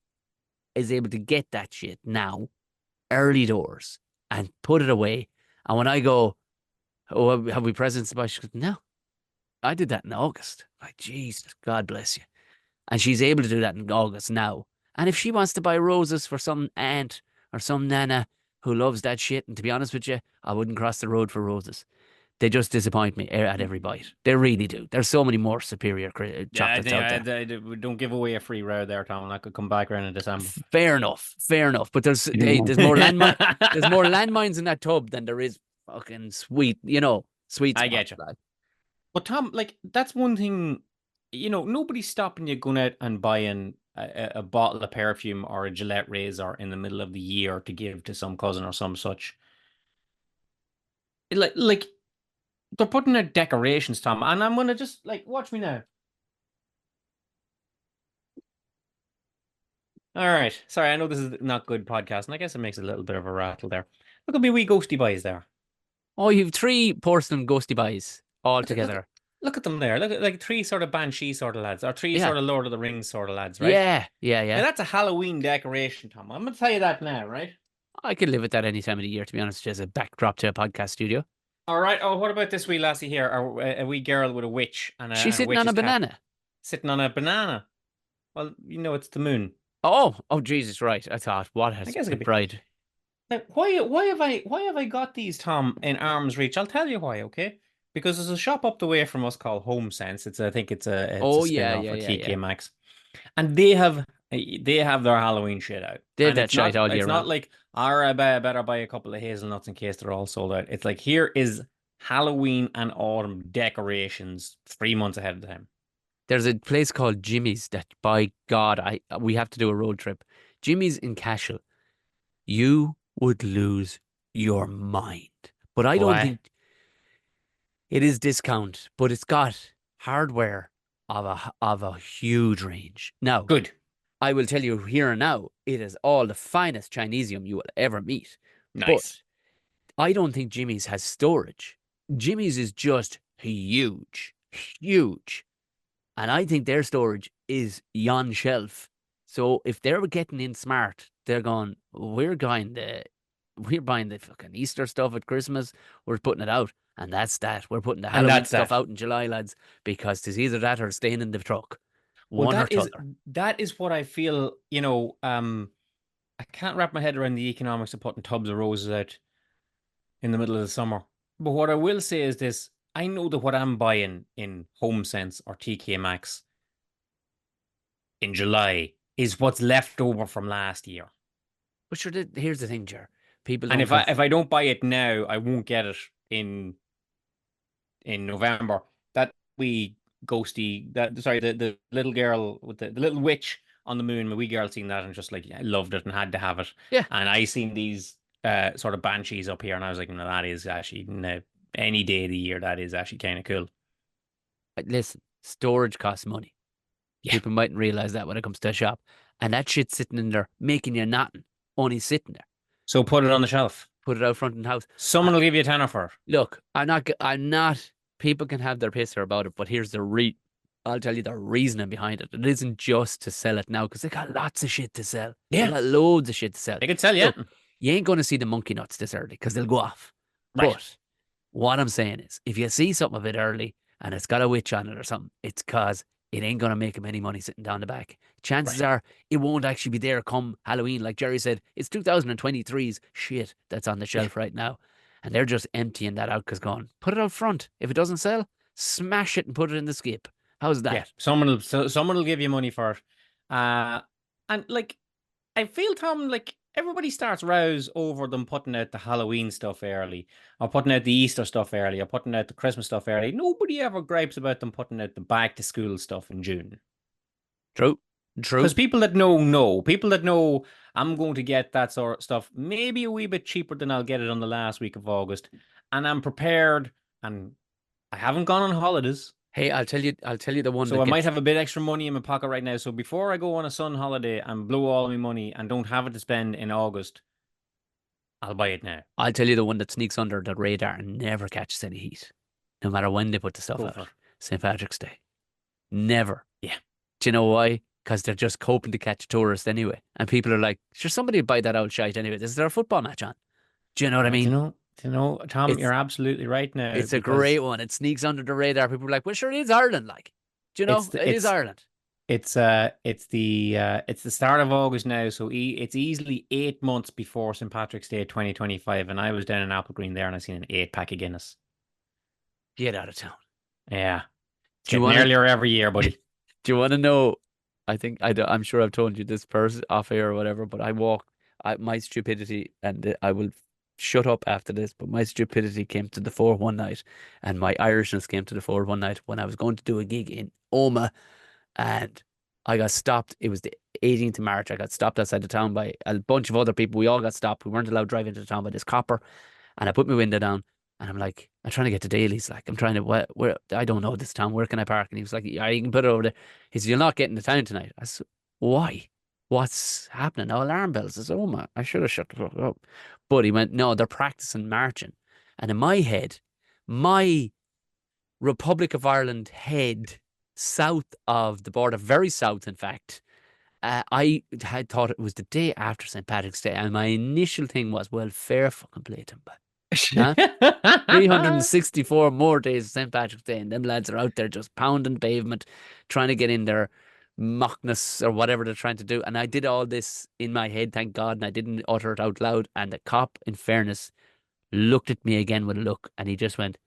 is able to get that shit now, early doors, and put it away. And when I go, oh, have we presents to buy? She goes, no, I did that in August. Like, Jesus, God bless you. And she's able to do that in August now. And if she wants to buy roses for some aunt or some nana who loves that shit, and to be honest with you, I wouldn't cross the road for roses. They just disappoint me at every bite. They really do. There's so many more superior
Yeah, I
chocolates
think
out there.
we don't give away a free round there, Tom. And I could come back around in December.
Fair enough, fair enough. But there's more there's more landmines in that tub than there is fucking sweet
I
spots,
get you.
lad.
But Tom, like that's one thing, nobody's stopping you going out and buying a bottle of perfume or a Gillette razor in the middle of the year to give to some cousin or some such. Like they're putting out decorations, Tom, and I'm gonna just like watch me now. All right, sorry, I know this is not good podcast, and I guess it makes a little bit of a rattle there. Look at me, wee ghosty boys there.
Oh, you've 3 porcelain ghosty buys all
Look at
together.
look at them there. Look at like 3 sort of Banshee sort of lads, or 3
Yeah,
sort of Lord of the Rings sort of lads, right?
yeah, yeah,
Now
yeah.
that's a Halloween decoration, Tom. I'm gonna tell you that now, right?
I could live with that any time of the year, to be honest, as a backdrop to a podcast studio.
All right. Oh, what about this wee lassie here? A wee girl with a witch and
She's
a
sitting on a
witch's cap
banana.
sitting on a banana. Well, it's the moon.
Oh, Jesus, right. I thought, what
I
has
guess it could be.
bride?
Now, why have I got these, Tom, in arm's reach? I'll tell you why, okay? Because there's a shop up the way from us called Home Sense. I think it's a
Oh, yeah,
spin-off
yeah,
of
yeah,
TK
yeah.
Maxx. And they have their Halloween shit out.
They have
And
that shite all year
it's not
round.
like, all right, I better buy a couple of hazelnuts in case they're all sold out. It's like, here is Halloween and autumn decorations 3 months ahead of time.
There's a place called Jimmy's that, by God, we have to do a road trip. Jimmy's in Cashel. You would lose your mind. But I don't
Why?
think it is discount, but it's got hardware of a huge range. Now,
Good.
I will tell you here and now, it is all the finest Chinesium you will ever meet.
Nice.
But I don't think Jimmy's has storage. Jimmy's is just huge, huge. And I think their storage is yon shelf. So if they're getting in smart, they're going, we're buying the fucking Easter stuff at Christmas. We're putting it out. And that's that. We're putting the
And
Halloween
that's
stuff
that.
out in July, lads, because it's either that or staying in the truck.
Well,
One or t'other.
that is what I feel, I can't wrap my head around the economics of putting tubs of roses out in the middle of the summer. But what I will say is this, I know that what I'm buying in Home Sense or TK Maxx in July is what's left over from last year.
But sure, here's the thing, Jer. People
And
don't
if I don't buy it now, I won't get it in November. That wee ghosty, the little girl with the little witch on the moon, my wee girl seen that and just like loved it and had to have it.
Yeah.
And I seen these sort of banshees up here, and I was like, no, that is actually any day of the year, that is actually kind of cool.
Listen, storage costs money.
Yeah.
People mightn't realize that when it comes to a shop. And that shit's sitting in there making you nothing, only sitting there.
So put it on the shelf.
Put it out front in the house.
Someone will give you a tenner for it.
Look, I'm not, people can have their pisser about it, but here's I'll tell you the reasoning behind it. It isn't just to sell it now, because they got lots of shit to sell.
Yeah.
They got loads of shit to sell.
They could sell you.
Look, you ain't going to see the monkey nuts this early, because they'll go off.
Right.
But what I'm saying is, if you see something a bit early, and it's got a witch on it or something, it's because it ain't going to make him any money sitting down the back. Chances are it won't actually be there come Halloween. Like Gerry said, it's 2023's shit that's on the shelf right now. And they're just emptying that out because put it out front. If it doesn't sell, smash it and put it in the skip. How's that?
Yeah, someone will give you money for it. And like, I feel, Tom, like everybody starts rouse over them putting out the Halloween stuff early, or putting out the Easter stuff early, or putting out the Christmas stuff early. Nobody ever gripes about them putting out the back to school stuff in June.
True.
Because people that know, people that know, I'm going to get that sort of stuff maybe a wee bit cheaper than I'll get it on the last week of August. And I'm prepared, and I haven't gone on holidays.
Hey, I'll tell you the one
So
that
I might
gets.
have a bit extra money in my pocket right now. So before I go on a sun holiday and blow all my money and don't have it to spend in August, I'll buy it now.
I'll tell you the one that sneaks under the radar and never catches any heat, no matter when they put the stuff
Go
out.
for it.
St. Patrick's Day. Never.
Yeah.
Do you know why? Because they're just coping to catch tourists anyway. And people are like, sure, somebody would buy that old shite anyway. Is there a football match on? Do you know what I mean?
Do you know, Tom,
It's-
you're absolutely right now.
It's a
because
great one. It sneaks under the radar. People are like, well, sure, it is Ireland. Like, do you know? It is Ireland.
It's the start of August now, so it's easily 8 months before St. Patrick's Day 2025, and I was down in Applegreen there, and I seen an 8-pack of Guinness.
Get out of town.
Yeah, it's
Do you
getting
wanna-
earlier every year, buddy.
Do you want to know? I'm sure I've told you this person off air or whatever, but my stupidity, and I will shut up after this, but my stupidity came to the fore one night, and my Irishness came to the fore one night when I was going to do a gig in Oma, and I got stopped. It was the 18th of March. I got stopped outside the town by a bunch of other people. We all got stopped. We weren't allowed to drive into the town by this copper, and I put my window down. And I'm like, I'm trying to get to Daly's. Like, I'm trying to, where I don't know this town. Where can I park? And he was like, yeah, you can put it over there. He said, you're not getting to town tonight. I said, why? What's happening? No alarm bells. I said, oh my, I should have shut the fuck up. But he went, no, they're practicing marching. And in my head, my Republic of Ireland head, south of the border, very south, in fact, I had thought it was the day after St. Patrick's Day. And my initial thing was, well, fair fucking play to him, but. Huh? 364 more days of St. Patrick's Day, and them lads are out there just pounding pavement, trying to get in their mockness or whatever they're trying to do. And I did all this in my head, thank God, and I didn't utter it out loud. And the cop, in fairness, looked at me again with a look, and he just went,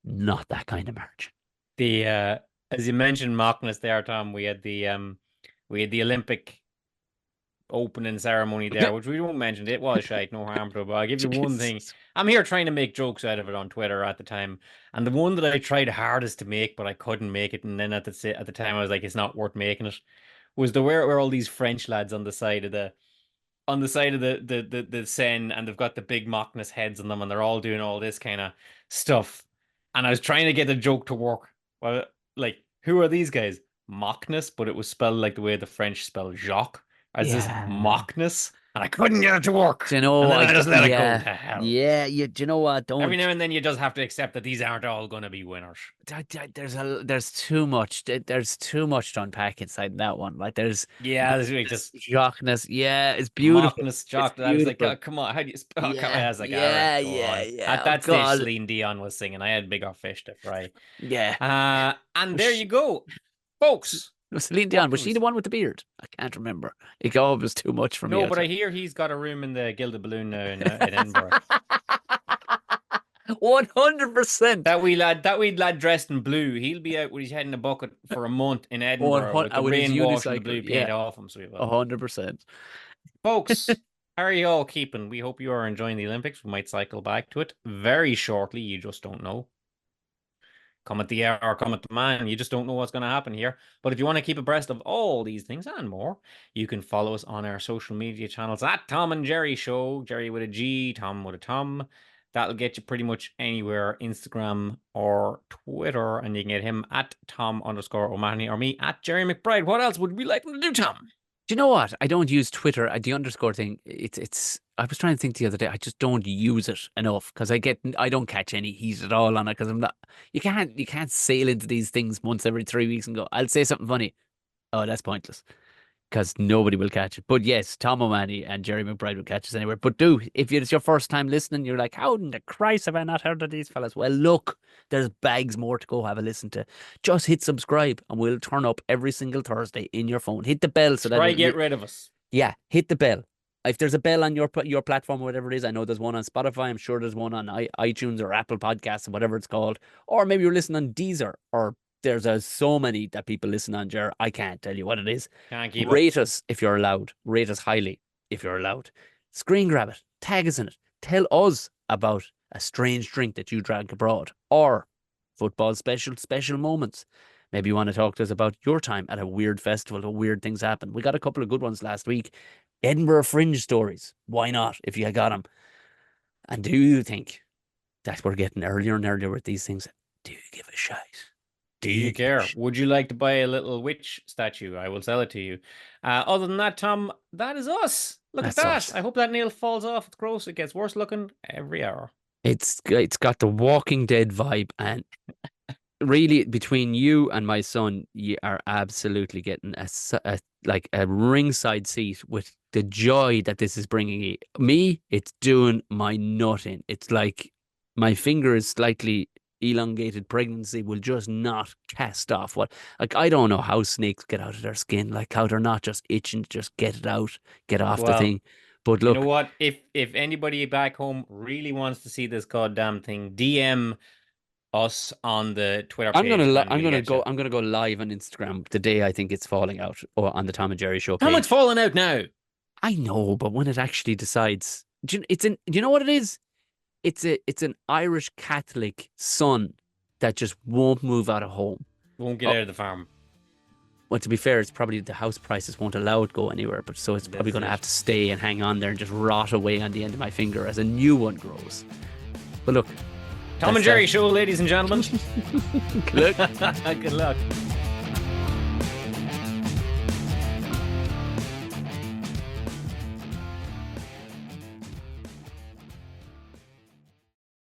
"Not that kind of march."
As you mentioned mockness there, Tom, we had the Olympic opening ceremony there, which we won't mention. It was shite, no harm to it. But I'll give you one thing. I'm here trying to make jokes out of it on Twitter at the time, and the one that I tried hardest to make, but I couldn't make it. And then at the time, I was like, it's not worth making it. Was the where all these French lads on the side of the Seine, and they've got the big mockness heads on them, and they're all doing all this kind of stuff. And I was trying to get the joke to work. Well, like, who are these guys? Mockness, but it was spelled like the way the French spell Jacques. As this mockness, and I couldn't get it to work.
Do you know?
And then I just let it go to hell.
Yeah, do you know what? Don't.
Every now and then you just have to accept that these aren't all going to be winners.
There's too much. There's too much to unpack inside that one. Like there's
there's really just
shockness. Yeah, it's beautiful.
Mockness, Jacques. I was like, oh, come on, how do you spell? I was like, all right, go on. At that stage, Celine Dion was singing. I had bigger fish to fry.
Yeah.
And there you go, folks.
Was Celine Dion, was she the one with the beard? I can't remember. It was too much for me.
No, but I hear he's got a room in the Gilded Balloon now in Edinburgh.
100%.
That wee lad dressed in blue. He'll be out with his head in a bucket for a month in Edinburgh with the rain washing the blue paint off him. So
100%.
Folks, how are you all keeping? We hope you are enjoying the Olympics. We might cycle back to it very shortly. You just don't know. Come at the hour, come at the man. You just don't know what's going to happen here. But if you want to keep abreast of all these things and more, you can follow us on our social media channels at Tom and Gerry Show. Gerry with a G, Tom with a Tom. That'll get you pretty much anywhere, Instagram or Twitter. And you can get him at Tom_O'Mahony or me at Gerry McBride. What else would we like to do, Tom?
Do you know what? I don't use Twitter. The underscore thing. It's. I was trying to think the other day. I just don't use it enough because I don't catch any heat at all on it because I'm not. You can't sail into these things once every 3 weeks and go, I'll say something funny. Oh, that's pointless because nobody will catch it. But yes, Tom O'Mahony and Gerry McBride will catch us anywhere. But if it's your first time listening, you're like, how in the Christ have I not heard of these fellas? Well, look, there's bags more to go have a listen to. Just hit subscribe and we'll turn up every single Thursday in your phone. Hit the bell so that
get rid of us.
Yeah, hit the bell. If there's a bell on your platform or whatever it is, I know there's one on Spotify. I'm sure there's one on iTunes or Apple Podcasts or whatever it's called. Or maybe you're listening on Deezer or there's so many that people listen on, Ger. I can't tell you what it is.
Can't keep
Rate us if you're allowed. Rate us highly if you're allowed. Screen grab it. Tag us in it. Tell us about a strange drink that you drank abroad or football special moments. Maybe you want to talk to us about your time at a weird festival or weird things happen. We got a couple of good ones last week. Edinburgh Fringe stories. Why not, if you got them? And do you think that we're getting earlier and earlier with these things? Do you give a shite?
Do you care? Would you like to buy a little witch statue? I will sell it to you. Other than that, Tom, that is us. Look at that.
Us.
I hope that nail falls off. It's gross. It gets worse looking every hour.
It's got the Walking Dead vibe, and really between you and my son, you are absolutely getting a ringside seat with the joy that this is bringing you. Me, it's doing my nut in. It's like my finger is slightly elongated. Pregnancy will just not cast off. I don't know how snakes get out of their skin, like how they're not just itching to just get it out, get off the thing. But look,
you know what? If anybody back home really wants to see this goddamn thing, DM us on the Twitter page.
I'm gonna go live on Instagram the day I think it's falling out, or on the Tom and Jerry show page.
How much falling out now?
I know, but when it actually decides, do you know what it is? It's an Irish Catholic son that just won't move out of home.
Won't get out of the farm.
Well, to be fair, it's probably the house prices won't allow it go anywhere, but so it's probably going to have to stay and hang on there and just rot away on the end of my finger as a new one grows. But look,
Tom and Jerry show, ladies and gentlemen.
Good luck.
Good luck.